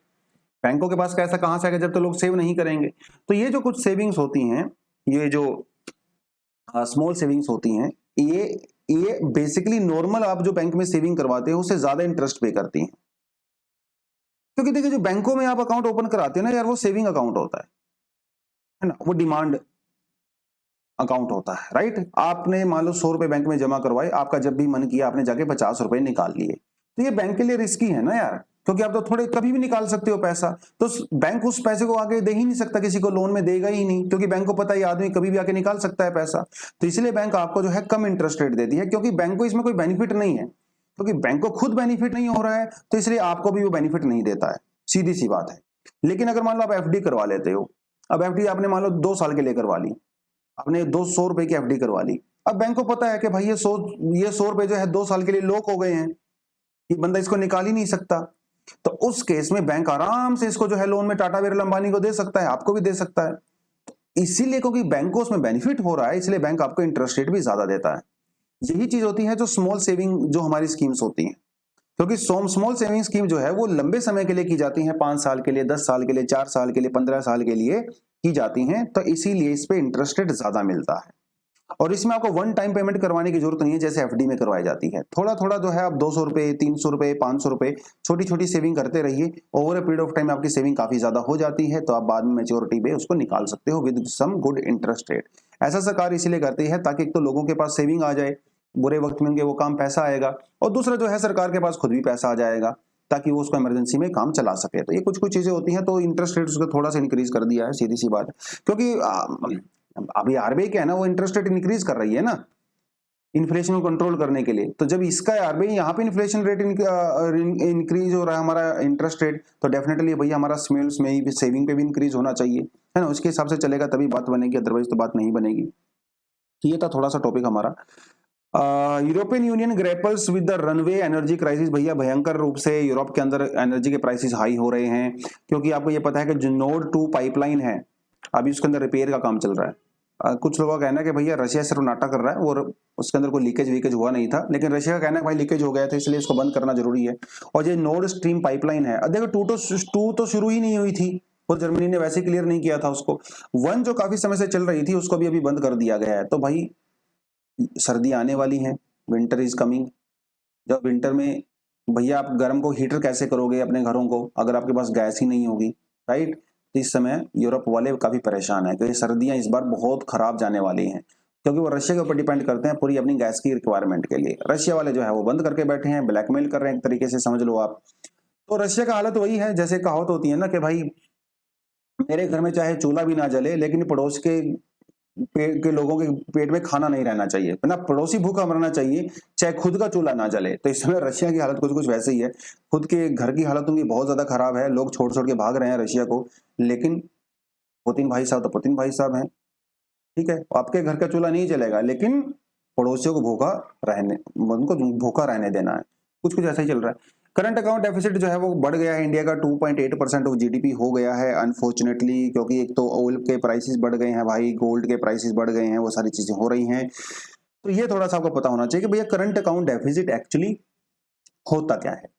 बैंकों के पास पैसा कहाँ से आएगा जब तक लोग सेव नहीं करेंगे? तो ये जो कुछ सेविंग्स होती हैं, ये जो स्मॉल सेविंग्स होती हैं, ये बेसिकली नॉर्मल आप जो बैंक में सेविंग करवाते हो उससे ज्यादा इंटरेस्ट पे करती हैं। क्योंकि देखिए जो बैंकों में आप अकाउंट ओपन कराते हो ना यार, वो सेविंग अकाउंट होता है ना, वो डिमांड अकाउंट होता है, राइट। आपने मान लो 100 रुपए बैंक में जमा करवाए, आपका जब भी मन किया आपने जाके 50 रुपए निकाल लिए, तो ये बैंक के लिए रिस्की है ना यार, क्योंकि आप तो थोड़े कभी भी निकाल सकते हो पैसा। तो बैंक उस पैसे को आगे दे ही नहीं सकता, किसी को लोन में देगा ही नहीं, क्योंकि बैंक को पता है आदमी कभी भी आके निकाल सकता है पैसा। तो इसलिए बैंक आपको जो है कम इंटरेस्ट रेट देती है, क्योंकि बैंक को इसमें कोई बेनिफिट नहीं है, क्योंकि बैंक को खुद बेनिफिट नहीं हो रहा है, तो इसलिए आपको भी वो बेनिफिट नहीं देता है, सीधी सी बात है। लेकिन अगर मान लो आप एफडी करवा लेते हो, अब एफडी आपने मान लो 2 साल के लिए करवा ली, आपने 200 रुपए की एफडी करवा ली। अब बैंक को पता है कि भाई ये 100 रुपए जो है 2 साल के लिए लॉक हो गए हैं, ये बंदा इसको निकाल ही नहीं सकता। तो उस केस में बैंक आराम से इसको जो है लोन में टाटा बिरला अंबानी को दे सकता है, आपको भी दे सकता है। तो इसीलिए क्योंकि बैंक को उसमें बेनिफिट हो रहा है, इसलिए बैंक आपको इंटरेस्ट रेट भी ज्यादा देता है। यही चीज होती है जो स्मॉल सेविंग जो हमारी स्कीम्स होती हैं। क्योंकि स्मॉल सेविंग स्कीम जो है वो लंबे समय के लिए की जाती है, 5 साल के लिए, 10 साल के लिए, 4 साल के लिए, 15 साल के लिए की जाती हैं, तो इसीलिए इस पे इंटरेस्ट रेट ज्यादा मिलता है। और इसमें आपको वन टाइम पेमेंट करवाने की जरूरत नहीं है जैसे एफडी में करवाई जाती है। थोड़ा थोड़ा जो है आप 200 रुपए, 300 रुपए, 500 रुपए छोटी छोटी सेविंग करते रहिए। Over a period of time आपकी सेविंग काफी ज्यादा हो जाती है, तो आप बाद में मैच्योरिटी पे उसको निकाल सकते हो with some good interest rate. ऐसा सरकार इसीलिए करती है ताकि एक तो लोगों के पास सेविंग आ जाए, बुरे वक्त में उनके वो काम पैसा आएगा, और दूसरा जो है सरकार के पास खुद भी पैसा आ जाएगा ताकि वो उसको इमरजेंसी में काम चला सके। तो ये कुछ कुछ चीजें होती हैं, तो इंटरेस्ट रेट उसको थोड़ा सा इंक्रीज कर दिया है, सीधी सी बात है। क्योंकि अभी आरबीआई क्या है ना, वो इंटरेस्ट रेट इंक्रीज कर रही है ना इन्फ्लेशन को कंट्रोल करने के लिए। तो जब इसका आरबीआई यहाँ पे इन्फ्लेशन रेट इंक्रीज हो रहा है हमारा इंटरेस्ट रेट, तो डेफिनेटली भैया हमारा स्मेल्स में ही सेविंग पे भी इंक्रीज होना चाहिए, है ना। उसके हिसाब से चलेगा तभी बात बनेगी, अदरवाइज तो बात नहीं बनेगी। तो ये था थोड़ा सा टॉपिक हमारा। European Union grapples with the runaway energy crisis. भैया भयंकर रूप से यूरोप के अंदर एनर्जी के प्राइसेस हाई हो रहे हैं, क्योंकि आपको ये पता है कि जो नोड 2 पाइपलाइन है अभी उसके अंदर रिपेयर का काम चल रहा है। कुछ लोगों का कहना है कि भैया रशिया सिर्फ नाटक कर रहा है और उसके अंदर कोई लीकेज वीकेज हुआ नहीं था, लेकिन रशिया का कहना है भाई लीकेज हो गया था इसलिए इसको बंद करना जरूरी है। और ये नोर्ड स्ट्रीम पाइपलाइन है, देखो टू तो शुरू ही नहीं हुई थी और जर्मनी ने वैसे क्लियर नहीं किया था उसको। 1 जो काफी समय से चल रही थी उसको भी अभी बंद कर दिया गया है। तो भाई सर्दी आने वाली है, विंटर इज कमिंग। जब विंटर में भैया आप गर्म को हीटर कैसे करोगे अपने घरों को अगर आपके पास गैस ही नहीं होगी, राइट। तो इस समय यूरोप वाले काफी परेशान है क्योंकि सर्दियां इस बार बहुत खराब जाने वाली हैं, क्योंकि वो रशिया के ऊपर डिपेंड करते हैं पूरी अपनी गैस की रिक्वायरमेंट के लिए। रशिया वाले जो है वो बंद करके बैठे हैं, ब्लैकमेल कर रहे हैं एक तरीके से, समझ लो आप। तो रशिया का हालत वही है जैसे कहावत होती है ना कि भाई मेरे घर में चाहे चूल्हा भी ना जले लेकिन पड़ोस के लोगों के पेट में खाना नहीं रहना चाहिए, ना पड़ोसी भूखा मरना चाहिए, चाहे खुद का चूल्हा ना जले। तो इस समय रशिया की हालत कुछ कुछ वैसे ही है, खुद के घर की हालत उनकी बहुत ज्यादा खराब है, लोग छोड़ छोड़ के भाग रहे हैं रशिया को। लेकिन पुतिन भाई साहब तो पुतिन भाई साहब हैं, ठीक है। आपके घर का चूल्हा नहीं जलेगा लेकिन पड़ोसियों को उनको भूखा रहने देना है, कुछ कुछ ऐसा ही चल रहा है। करंट अकाउंट डेफिसिट जो है वो बढ़ गया है, इंडिया का 2.8% ऑफ जीडीपी हो गया है अनफॉर्चुनेटली, क्योंकि एक तो ऑयल के प्राइसेस बढ़ गए हैं भाई, गोल्ड के प्राइसेस बढ़ गए हैं, वो सारी चीजें हो रही हैं। तो ये थोड़ा सा आपको पता होना चाहिए कि भैया करंट अकाउंट डेफिसिट एक्चुअली होता क्या है।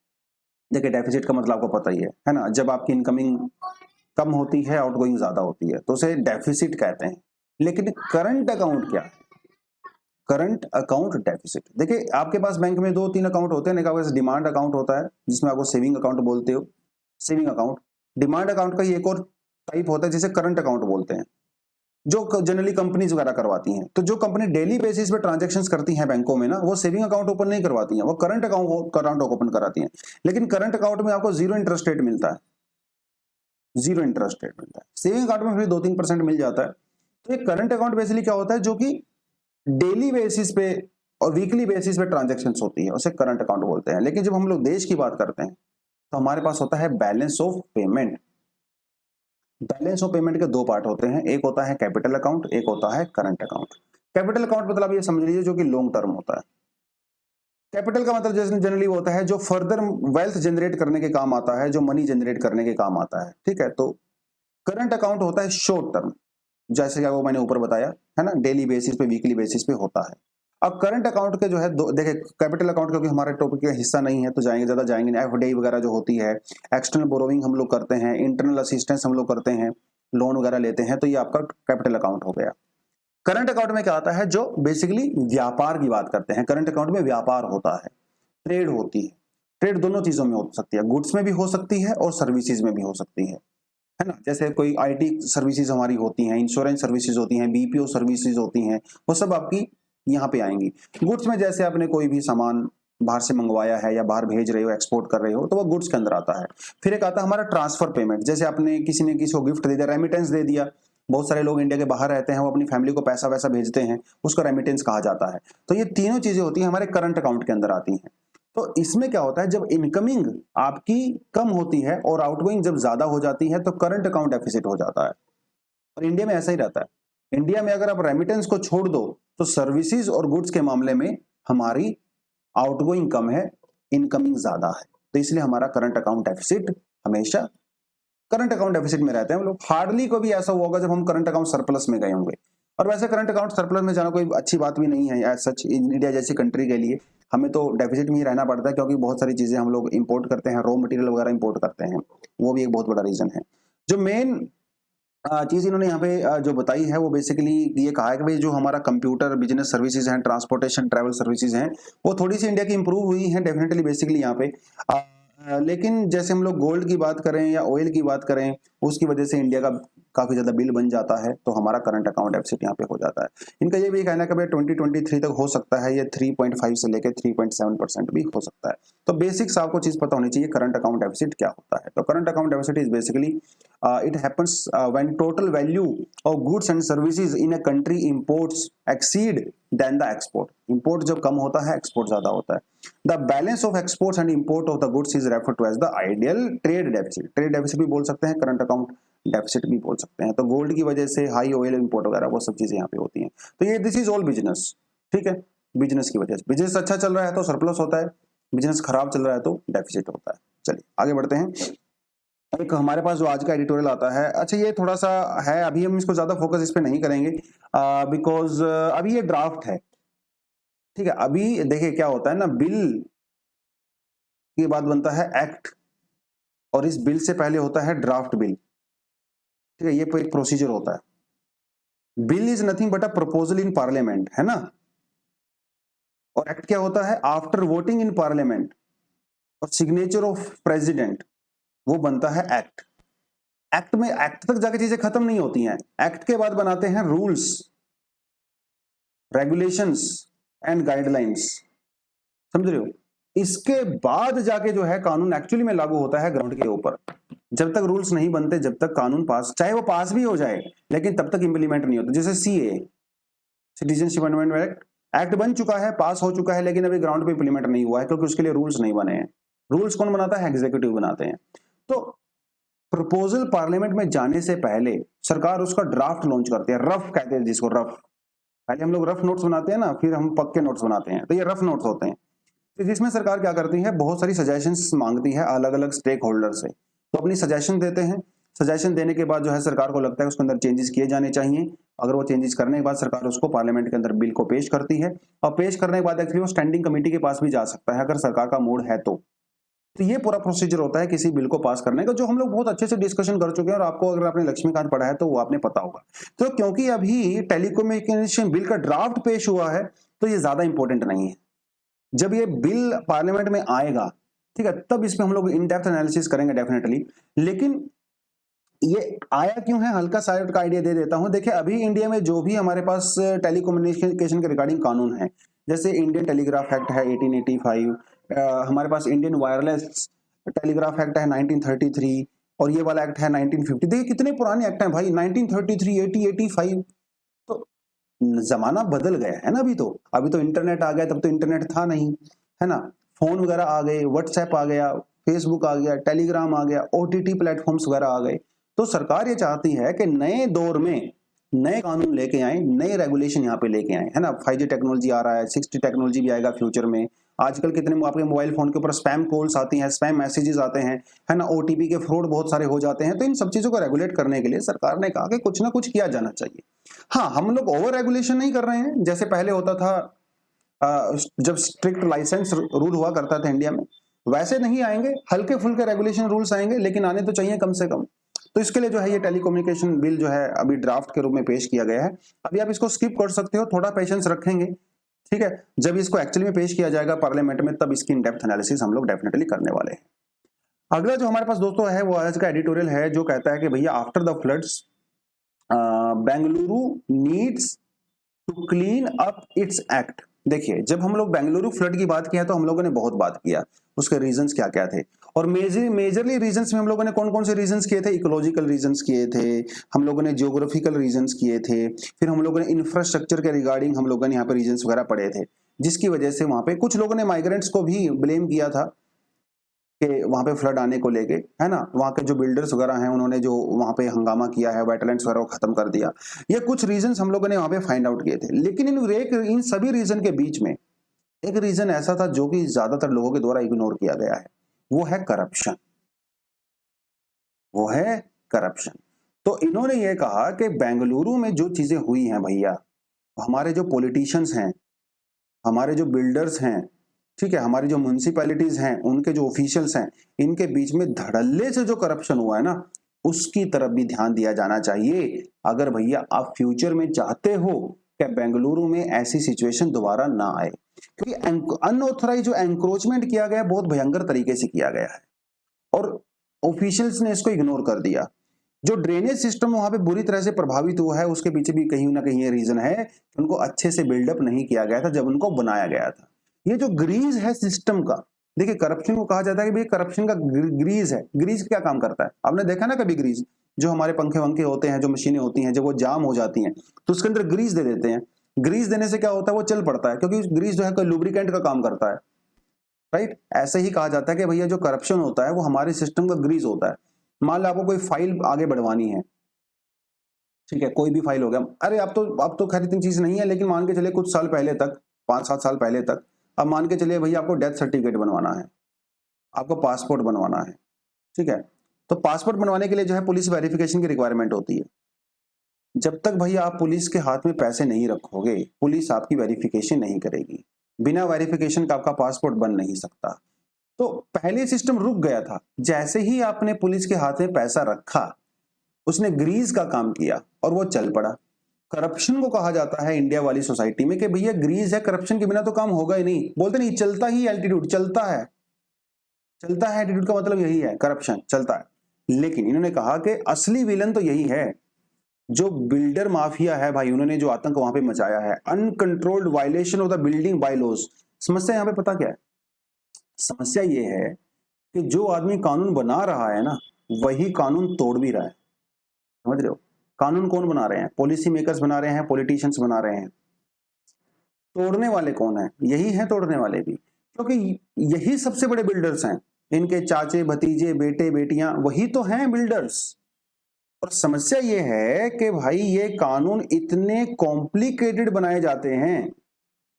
देखिए डेफिसिट का मतलब आपको पता ही है ना, जब आपकी इनकमिंग कम होती है आउटगोइंग ज्यादा होती है तो उसे डेफिसिट कहते हैं। लेकिन करंट अकाउंट क्या है, करंट अकाउंट डेफिसिट, देखिए आपके पास बैंक में 2-3 अकाउंट होते हैं। एक आपके पास डिमांड अकाउंट होता है जिसमें आपको सेविंग अकाउंट बोलते हो, सेविंग अकाउंट। डिमांड अकाउंट का ही एक और टाइप होता है जिसे करंट अकाउंट बोलते हैं, जो जनरली कंपनीज वगैरह करवाती हैं। तो जो कंपनी डेली बेसिस पे ट्रांजैक्शंस करती हैं बैंकों में ना, वो सेविंग अकाउंट ओपन नहीं करवाती हैं, वो करंट अकाउंट ओपन कराती हैं। लेकिन करंट अकाउंट में आपको 0 इंटरेस्ट रेट मिलता है, 0 इंटरेस्ट रेट मिलता है। सेविंग अकाउंट में फिर 2-3% मिल जाता है। तो ये करंट अकाउंट बेसिकली क्या होता है, जो कि डेली बेसिस पे और वीकली बेसिस पे ट्रांजैक्शंस होती है, उसे करंट अकाउंट बोलते हैं। लेकिन जब हम लोग देश की बात करते हैं तो हमारे पास होता है balance of payment. Balance of payment के 2 पार्ट होते हैं, एक होता है कैपिटल अकाउंट, एक होता है करंट अकाउंट। कैपिटल अकाउंट मतलब ये समझ लीजिए जो कि लॉन्ग टर्म होता है। कैपिटल का मतलब जैसे जनरली होता है जो फर्दर वेल्थ जनरेट करने के काम आता है, जो मनी जनरेट करने के काम आता है, ठीक है। तो करंट अकाउंट होता है शॉर्ट टर्म, जैसे वो मैंने ऊपर बताया है ना, डेली बेसिस पे वीकली बेसिस पे होता है। अब करंट अकाउंट के जो है देखिए कैपिटल अकाउंट क्योंकि हमारे टॉपिक का हिस्सा नहीं है तो ज्यादा जाएंगे नहीं। एफडी वगैरह जो होती है, एक्सटर्नल बोरोइंग हम लोग करते हैं, इंटरनल असिस्टेंस हम लोग करते हैं, लोन वगैरह लेते हैं, तो ये आपका कैपिटल अकाउंट हो गया। करंट अकाउंट में क्या आता है, जो बेसिकली व्यापार की बात करते हैं। करंट अकाउंट में व्यापार होता है, ट्रेड होती है। ट्रेड दोनों चीजों में हो सकती है, गुड्स में भी हो सकती है और सर्विसेज में भी हो सकती है ना। जैसे कोई आईटी सर्विसेज हमारी होती हैं, इंश्योरेंस सर्विसेज होती हैं, बीपीओ सर्विसेज होती हैं, वो सब आपकी यहाँ पे आएंगी। गुड्स में जैसे आपने कोई भी सामान बाहर से मंगवाया है या बाहर भेज रहे हो, एक्सपोर्ट कर रहे हो, तो वो गुड्स के अंदर आता है। फिर एक आता है हमारा ट्रांसफर पेमेंट, जैसे आपने किसी ने किसी को गिफ्ट दे दिया, रेमिटेंस दे दिया। बहुत सारे लोग इंडिया के बाहर रहते हैं, वो अपनी फैमिली को पैसा वैसा भेजते हैं, उसको रेमिटेंस कहा जाता है। तो ये तीनों चीजें होती हैं हमारे करंट अकाउंट के अंदर आती हैं। तो इसमें क्या होता है, जब इनकमिंग आपकी कम होती है और आउटगोइंग जब ज्यादा हो जाती है तो करंट अकाउंट डेफिसिट हो जाता है। और इंडिया में ऐसा ही रहता है। इंडिया में अगर आप रेमिटेंस को छोड़ दो तो सर्विसेज और गुड्स के मामले में हमारी आउटगोइंग कम है, इनकमिंग ज्यादा है। तो इसलिए हमारा करंट अकाउंट डेफिसिट हमेशा करंट अकाउंट डेफिसिट में रहते हैं हम लोग। हार्डली कभी ऐसा हुआ होगा जब हम करंट अकाउंट सरप्लस में गए होंगे। और वैसे करंट अकाउंट सरप्लस में जाना कोई अच्छी बात भी नहीं है एज सच इंडिया जैसी कंट्री के लिए। हमें तो डेफिसिट में ही रहना पड़ता है, क्योंकि बहुत सारी चीजें हम लोग इंपोर्ट करते हैं, रॉ मटेरियल वगैरह इंपोर्ट करते हैं, वो भी एक बहुत बड़ा रीजन है। जो मेन चीज इन्होंने यहाँ पे जो बताई है वो बेसिकली ये कहा है कि भाई जो हमारा कंप्यूटर बिजनेस सर्विसेज हैं, ट्रांसपोर्टेशन ट्रैवल सर्विसेज हैं, वो थोड़ी सी इंडिया की इंप्रूव हुई हैं डेफिनेटली बेसिकली यहाँ पे। लेकिन जैसे हम लोग गोल्ड की बात करें या ऑयल की बात करें, उसकी वजह से इंडिया का काफी ज्यादा बिल बन जाता है, तो हमारा करंट अकाउंट डेफिसिट यहाँ पे हो जाता है। इनका ये भी कहना है कि भाई 2023 तक हो सकता है ये 3.5 से लेकर 3.7% भी हो सकता है। तो बेसिक्स आपको चीज पता होनी चाहिए करंट अकाउंट डेफिसिट क्या होता है। तो current account deficit is basically it happens when total value of goods and services in a country imports exceed than the export. Import जब कम होता है, export ज्यादा होता है। The balance of exports and import of the goods is referred to as the ideal trade deficit. Trade deficit भी बोल सकते हैं, current account डेफिसिट भी बोल सकते हैं। तो गोल्ड की वजह से हाई ऑयल इंपोर्ट वगैरह वो सब चीजें यहाँ पे होती हैं। तो ये दिस इज ऑल बिजनेस, ठीक है। बिजनेस की वजह से, बिजनेस अच्छा चल रहा है तो सरप्लस होता है, बिजनेस खराब चल रहा है तो डेफिसिट होता है। चलिए आगे बढ़ते हैं। एक हमारे पास जो आज का एडिटोरियल आता है, अच्छा ये थोड़ा सा है, अभी हम इसको ज्यादा फोकस इस पे नहीं करेंगे बिकॉज अभी ये ड्राफ्ट है, ठीक है। अभी देखिए क्या होता है ना, बिल के बाद बनता है एक्ट, और इस बिल से पहले होता है ड्राफ्ट बिल, ठीक है। ये एक प्रोसीजर होता है। Bill is nothing but a proposal in parliament, है ना। और एक्ट क्या होता है, आफ्टर वोटिंग इन पार्लियामेंट और सिग्नेचर ऑफ प्रेसिडेंट, वो बनता है एक्ट। एक्ट में, एक्ट तक जाके चीजें खत्म नहीं होती हैं, एक्ट के बाद बनाते हैं रूल्स, रेगुलेशंस एंड गाइडलाइंस, समझ रहे हो। इसके बाद जाके जो है कानून एक्चुअली में लागू होता है ग्राउंड के ऊपर। जब तक रूल्स नहीं बनते, जब तक कानून पास, चाहे वो पास भी हो जाए, लेकिन तब तक इंप्लीमेंट नहीं होता। जैसे CA, citizenship amendment act, act बन चुका है, पास हो चुका है, लेकिन अभी ग्राउंड पे इंप्लीमेंट नहीं हुआ है, क्योंकि उसके लिए रूल्स नहीं बने हैं। रूल्स कौन बनाता है, एग्जीक्यूटिव बनाते हैं। तो प्रपोजल पार्लियामेंट में जाने से पहले सरकार उसका ड्राफ्ट लॉन्च करती है, रफ कहते हैं जिसको, रफ। पहले हम लोग रफ नोट्स बनाते हैं ना, फिर हम पक्के नोट्स बनाते हैं, तो ये रफ नोट्स होते हैं। तो जिसमें सरकार क्या करती है, बहुत सारी सजेशंस मांगती है अलग अलग स्टेक होल्डर से, तो अपनी सजेशन देते हैं। सजेशन देने के बाद जो है सरकार को लगता है उसके अंदर चेंजेस किए जाने चाहिए। अगर वो चेंजेस करने के बाद सरकार उसको पार्लियामेंट के अंदर बिल को पेश करती है, और पेश करने के बाद एक्चुअली वो स्टैंडिंग कमेटी के पास भी जा सकता है अगर सरकार का मूड है तो। ये पूरा प्रोसीजर होता है किसी बिल को पास करने का, जो हम लोग बहुत अच्छे से डिस्कशन कर चुके हैं, और आपको अगर आपने लक्ष्मीकांत पढ़ा है तो वो आपने पता होगा। तो क्योंकि अभी टेलीकम्युनिकेशन बिल का ड्राफ्ट पेश हुआ है, तो ये ज्यादा इंपॉर्टेंट नहीं है। जब ये बिल पार्लियामेंट में आएगा, ठीक है, तब इस पे हम लोग इन डेप्थ एनालिसिस करेंगे डेफिनेटली। लेकिन ये आया क्यों है, हल्का सा का आइडिया दे देता हूं। देखिए अभी इंडिया में जो भी हमारे पास टेलीकम्युनिकेशन के रिगार्डिंग कानून है, जैसे इंडियन टेलीग्राफ एक्ट है 1885, हमारे पास इंडियन वायरलेस टेलीग्राफ एक्ट है 1933, और ये वाला एक्ट है 1950। देखिए कितने पुराने एक्ट हैं भाई, 1933, 80, 85। तो जमाना बदल गया है ना। अभी तो इंटरनेट आ गया, तब तो इंटरनेट था नहीं, है ना। फोन वगैरह आ गए, व्हाट्सएप आ गया, फेसबुक आ गया, टेलीग्राम आ गया, ओटीटी प्लेटफॉर्म्स वगैरह आ गए। तो सरकार ये चाहती है कि नए दौर में नए कानून लेके आए, नए रेगुलेशन यहाँ पे लेके आए, है ना। 5G टेक्नोलॉजी आ रहा है, 6G टेक्नोलॉजी भी आएगा फ्यूचर में। आजकल कितने आपके मोबाइल फोन के ऊपर स्पैम कॉल्स आती हैं, स्पैम मैसेजेस आते हैं, है ना। ओटीपी के फ्रॉड बहुत सारे हो जाते हैं। तो इन सब चीजों को रेगुलेट करने के लिए सरकार ने कहा कि कुछ ना कुछ किया जाना चाहिए। हाँ, हम लोग ओवर रेगुलेशन नहीं कर रहे हैं, जैसे पहले होता था जब स्ट्रिक्ट लाइसेंस रूल हुआ करता था इंडिया में, वैसे नहीं आएंगे, हल्के फुल्के रेगुलेशन रूल्स आएंगे, लेकिन आने तो चाहिए कम से कम। तो इसके लिए जो है ये टेलीकम्युनिकेशन बिल जो है अभी ड्राफ्ट के रूप में पेश किया गया है। अभी आप इसको स्किप कर सकते हो, थोड़ा पेशेंस रखेंगे, ठीक है। जब इसको एक्चुअली में पेश किया जाएगा पार्लियामेंट में, तब इसकी इन डेप्थ एनालिसिस हम लोग डेफिनेटली करने वाले हैं। अगला जो हमारे पास दोस्तों है वो आज का एडिटोरियल है, जो कहता है कि भैया after the floods Bengaluru needs to clean up its act. देखिए जब हम लोग बेंगलुरु फ्लड की बात किया तो हम लोगों ने बहुत बात किया, उसके रीजंस क्या क्या थे, और मेजरली रीजंस में हम लोगों ने कौन कौन से रीजंस किए थे। इकोलॉजिकल रीजंस किए थे, हम लोगों ने जियोग्राफिकल रीजंस किए थे, फिर हम लोगों ने इंफ्रास्ट्रक्चर के रिगार्डिंग हम लोगों ने यहाँ पे रीजंस वगैरह पढ़े थे, जिसकी वजह से वहां पे कुछ लोगों ने माइग्रेंट्स को भी ब्लेम किया था कि वहां पे फ्लड आने को लेके, है ना। वहां के जो बिल्डर्स वगैरह हैं उन्होंने जो वहां पे हंगामा किया है, वेटलैंड्स वगैरह को खत्म कर दिया। ये कुछ रीजंस हम लोगों ने वहां पे फाइंड आउट किए थे। लेकिन इन सभी रीजन के बीच में एक रीजन ऐसा था जो कि ज्यादातर लोगों के द्वारा इग्नोर किया गया है, वो है करप्शन। वो है करप्शन। तो इन्होंने ये कहा कि बेंगलुरु में जो चीजें हुई हैं भैया, हमारे जो पॉलिटिशियंस हैं, हमारे जो बिल्डर्स हैं, ठीक है, हमारी जो म्युनिसिपैलिटीज हैं, उनके जो ऑफिशियल्स हैं, इनके बीच में धड़ल्ले से जो करप्शन हुआ है ना, उसकी तरफ भी ध्यान दिया जाना चाहिए। अगर भैया आप फ्यूचर में चाहते हो कि बेंगलुरु में ऐसी सिचुएशन दोबारा ना आए, क्योंकि अनऑथराइज जो एंक्रोचमेंट किया गया बहुत भयंकर तरीके से किया गया है और ऑफिशियल्स ने इसको इग्नोर कर दिया। जो ड्रेनेज सिस्टम वहां पे बुरी तरह से प्रभावित हुआ है, उसके पीछे भी कहीं ना कहीं ये रीजन है कि उनको अच्छे से बिल्डअप नहीं किया गया था जब उनको बनाया गया था। ये जो ग्रीज है सिस्टम का, देखिए करप्शन को कहा जाता है कि भाई करप्शन का ग्रीज है। ग्रीज क्या काम करता है? आपने देखा ना कभी ग्रीज, जो हमारे पंखे वंखे होते हैं, जो मशीनें होती हैं, जब वो जाम हो जाती हैं तो उसके अंदर ग्रीस दे देते हैं। ग्रीस देने से क्या होता है? वो चल पड़ता है, क्योंकि ग्रीस जो है कोई लुब्रिकेंट का काम करता है, राइट। ऐसे ही कहा जाता है कि भैया जो करप्शन होता है वो हमारे सिस्टम का ग्रीस होता है। मान लो आपको कोई फाइल आगे बढ़वानी है, ठीक है, कोई भी फाइल हो गया, अरे अब तो खैर इतनी चीज नहीं है, लेकिन मान के चले कुछ साल पहले तक, 5-7 साल पहले तक, अब मान के चलिए भैया आपको डेथ सर्टिफिकेट बनवाना है, आपको पासपोर्ट बनवाना है, ठीक है। तो पासपोर्ट बनवाने के लिए जो है पुलिस वेरिफिकेशन की रिक्वायरमेंट होती है। जब तक भैया आप पुलिस के हाथ में पैसे नहीं रखोगे, पुलिस आपकी वेरिफिकेशन नहीं करेगी। बिना वेरिफिकेशन का आपका पासपोर्ट बन नहीं सकता। तो पहले सिस्टम रुक गया था, जैसे ही आपने पुलिस के हाथ में पैसा रखा, उसने ग्रीस का काम किया और वो चल पड़ा। करप्शन को कहा जाता है इंडिया वाली सोसाइटी में कि भैया ग्रीस है, करप्शन के बिना तो काम होगा ही नहीं। बोलते नहीं, चलता ही एल्टीट्यूड, चलता है एटीट्यूड का मतलब यही है, करप्शन चलता है। लेकिन इन्होंने कहा कि असली विलन तो यही है, जो बिल्डर माफिया है भाई, उन्होंने जो आतंक वहां पे मचाया है, uncontrolled violation of the building bylaws. समस्या यहाँ पे पता क्या है? समस्या ये है कि जो आदमी कानून बना रहा है ना, वही कानून तोड़ भी रहा है। समझ रहे हो? कानून कौन बना रहे हैं? पॉलिसी मेकर्स बना रहे हैं, पॉलिटिशियंस बना रहे हैं। तोड़ने वाले कौन है? यही है तोड़ने वाले भी, क्योंकि यही सबसे बड़े बिल्डर्स हैं। इनके चाचे भतीजे बेटे बेटियां वही तो हैं बिल्डर्स। और समस्या ये है कि भाई ये कानून इतने कॉम्प्लिकेटेड बनाए जाते हैं,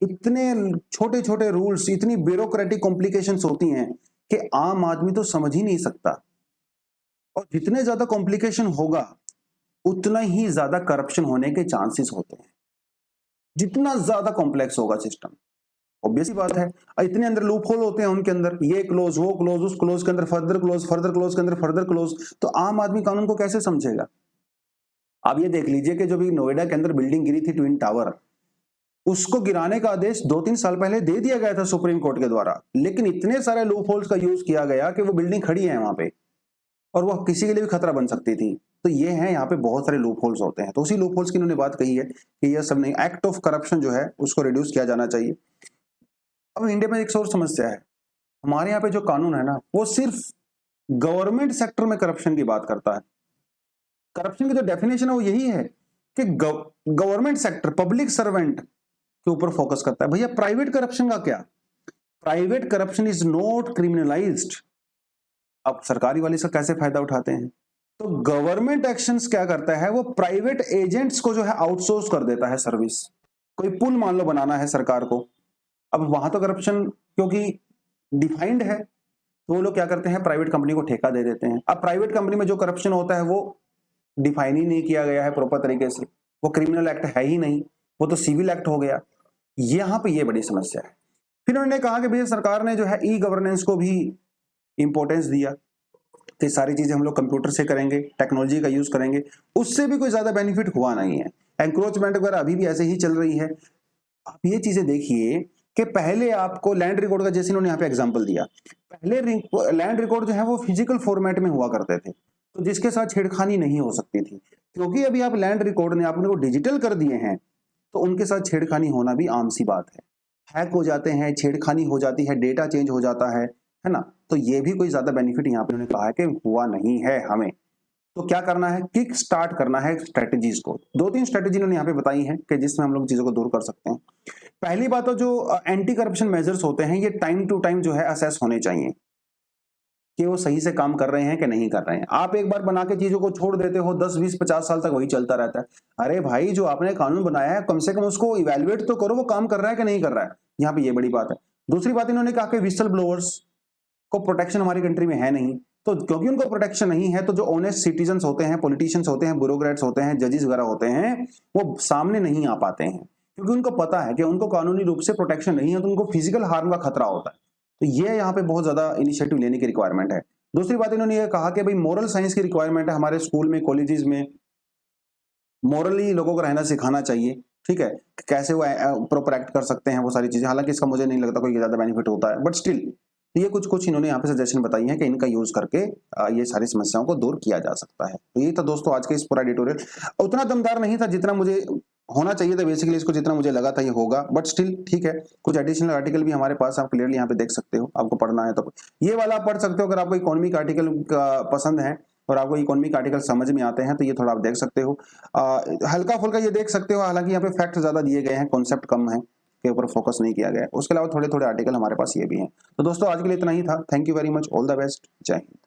इतने छोटे छोटे रूल्स, इतनी ब्यूरोक्रेटिक कॉम्प्लिकेशंस होती हैं कि आम आदमी तो समझ ही नहीं सकता। और जितने ज्यादा कॉम्प्लिकेशन होगा, उतना ही ज्यादा करप्शन होने के चांसेस होते हैं। जितना ज्यादा कॉम्प्लेक्स होगा सिस्टम, ऑब्वियस ही बात है। इतने अंदर लूप होल होते हैं उनके अंदर, ये क्लोज वो क्लोज, उस क्लोज के अंदर फर्दर क्लोज, फर्दर क्लोज के अंदर फर्दर क्लोज। तो आम आदमी कानून को कैसे समझेगा? आप ये देख लीजिए कि जो भी नोएडा के अंदर बिल्डिंग गिरी थी, ट्विन टावर, उसको गिराने का आदेश 2-3 साल पहले दे दिया गया था सुप्रीम कोर्ट के द्वारा, लेकिन इतने सारे लूप होल्स का यूज किया गया कि वो बिल्डिंग खड़ी है वहां पे और वो किसी के लिए भी खतरा बन सकती थी। तो ये है, यहाँ पे बहुत सारे लूप होल्स होते हैं। तो उसी लूप होल्स की इन्होंने बात कही है कि ये सब नहीं, एक्ट ऑफ करप्शन जो है उसको रिड्यूस किया जाना चाहिए। अब इंडिया में एक और समस्या है, हमारे यहाँ पे जो कानून है ना, वो सिर्फ गवर्नमेंट सेक्टर में करप्शन की बात करता है। करप्शन की जो डेफिनेशन है वो यही है कि गवर्नमेंट सेक्टर, पब्लिक सर्वेंट के ऊपर फोकस करता है। भैया प्राइवेट करप्शन का क्या? Private corruption is not criminalised. अब सरकारी वाले इसका कैसे फायदा उठाते हैं? तो गवर्नमेंट एक्शंस क्या करता है, वो प्राइवेट एजेंट्स को जो है आउटसोर्स कर देता है सर्विस। कोई पुल मान लो बनाना है सरकार को, अब वहां तो करप्शन क्योंकि डिफाइंड है, तो वो लोग क्या करते हैं, प्राइवेट कंपनी को ठेका दे देते हैं। अब प्राइवेट कंपनी में जो करप्शन होता है वो डिफाइन ही नहीं किया गया है प्रॉपर तरीके से, वो क्रिमिनल एक्ट है ही नहीं, वो तो सिविल एक्ट हो गया। यहां पे ये बड़ी समस्या है। फिर उन्होंने कहा कि भैया सरकार ने जो है ई गवर्नेंस को भी इंपॉर्टेंस दिया कि सारी चीजें हम लोग कंप्यूटर से करेंगे, टेक्नोलॉजी का यूज करेंगे। उससे भी कोई ज्यादा बेनिफिट हुआ नहीं है, एंक्रोचमेंट वगैरह अभी भी ऐसे ही चल रही है। आप ये चीजें देखिए कि पहले आपको लैंड रिकॉर्ड का, जैसे इन्होंने यहाँ पे एग्जांपल दिया, पहले लैंड रिकॉर्ड जो है वो फिजिकल फॉर्मेट में हुआ करते थे, तो जिसके साथ छेड़खानी नहीं हो सकती थी। क्योंकि अभी आप लैंड रिकॉर्ड ने आपने को डिजिटल कर दिए हैं, तो उनके साथ छेड़खानी होना भी आम सी बात है। हैक हो जाते हैं, छेड़खानी हो जाती है, डेटा चेंज हो जाता है ना। तो ये भी कोई ज्यादा बेनिफिट यहाँ पे उन्होंने कहा है कि हुआ नहीं है हमें। तो क्या करना है, किक स्टार्ट करना है स्ट्रेटेजीज को। 2-3 स्ट्रेटेजी उन्होंने यहाँ पे बताई हैं कि जिसमें हम लोग चीजों को दूर कर सकते हैं। पहली बात तो जो एंटी करप्शन मेजर्स होते हैं, ये टाइम टू टाइम जो है असेस होने चाहिए कि वो सही से काम कर रहे हैं कि नहीं कर रहे हैं। आप एक बार बना के चीजों को छोड़ देते हो, 10-20-50 साल तक वही चलता रहता है। अरे भाई, जो आपने कानून बनाया है, कम से कम उसको इवेल्युएट तो करो, वो काम कर रहा है कि नहीं कर रहा है। यहाँ पे ये बड़ी बात है। दूसरी बात इन्होंने कहा कि विसल ब्लोअर्स को प्रोटेक्शन हमारी कंट्री में है नहीं, तो क्योंकि उनको प्रोटेक्शन नहीं है, तो जो ऑनेस्ट सिटीजन्स होते हैं, पॉलिटिशियंस होते हैं, ब्यूरोक्रेट्स होते हैं, जजेस वगैरह होते हैं, वो सामने नहीं आ पाते हैं क्योंकि उनको पता है कि उनको कानूनी रूप से प्रोटेक्शन नहीं है, तो उनको फिजिकल हार्म का खतरा होता है। तो ये यहाँ पे बहुत ज्यादा इनिशिएटिव लेने की रिक्वायरमेंट है। दूसरी बात इन्होंने ये कहा कि भाई मोरल साइंस की रिक्वायरमेंट है, हमारे स्कूल में, कॉलेजेस में मोरली लोगों को रहना सिखाना चाहिए। ठीक है, कैसे वो प्रॉपर एक्ट कर सकते हैं, वो सारी चीजें। हालांकि इसका मुझे नहीं लगता कोई ज्यादा बेनिफिट होता है, बट स्टिल ये कुछ कुछ इन्होंने यहाँ पे सजेशन बताई है कि इनका यूज करके ये सारी समस्याओं को दूर किया जा सकता है। तो ये था दोस्तों आज के इस पूरा एडिटोरियल। उतना दमदार नहीं था जितना मुझे होना चाहिए था, बेसिकली इसको जितना मुझे लगा था ये होगा, बट स्टिल ठीक है। कुछ एडिशनल आर्टिकल भी हमारे पास आप क्लियरली यहाँ पे देख सकते हो, आपको पढ़ना है तो ये वाला आप पढ़ सकते हो। अगर आपको इकोनॉमिक आर्टिकल पसंद है और आपको इकोनॉमिक आर्टिकल समझ में आते हैं तो ये थोड़ा आप देख सकते हो, हल्का फुल्का ये देख सकते हो। हालांकि यहाँ पे फैक्ट ज्यादा दिए गए हैं, कॉन्सेप्ट कम है, के ऊपर फोकस नहीं किया गया है। उसके अलावा थोड़े थोड़े आर्टिकल हमारे पास ये भी हैं। तो दोस्तों आज के लिए इतना ही था। Thank you very much, all the best, जय हिंद।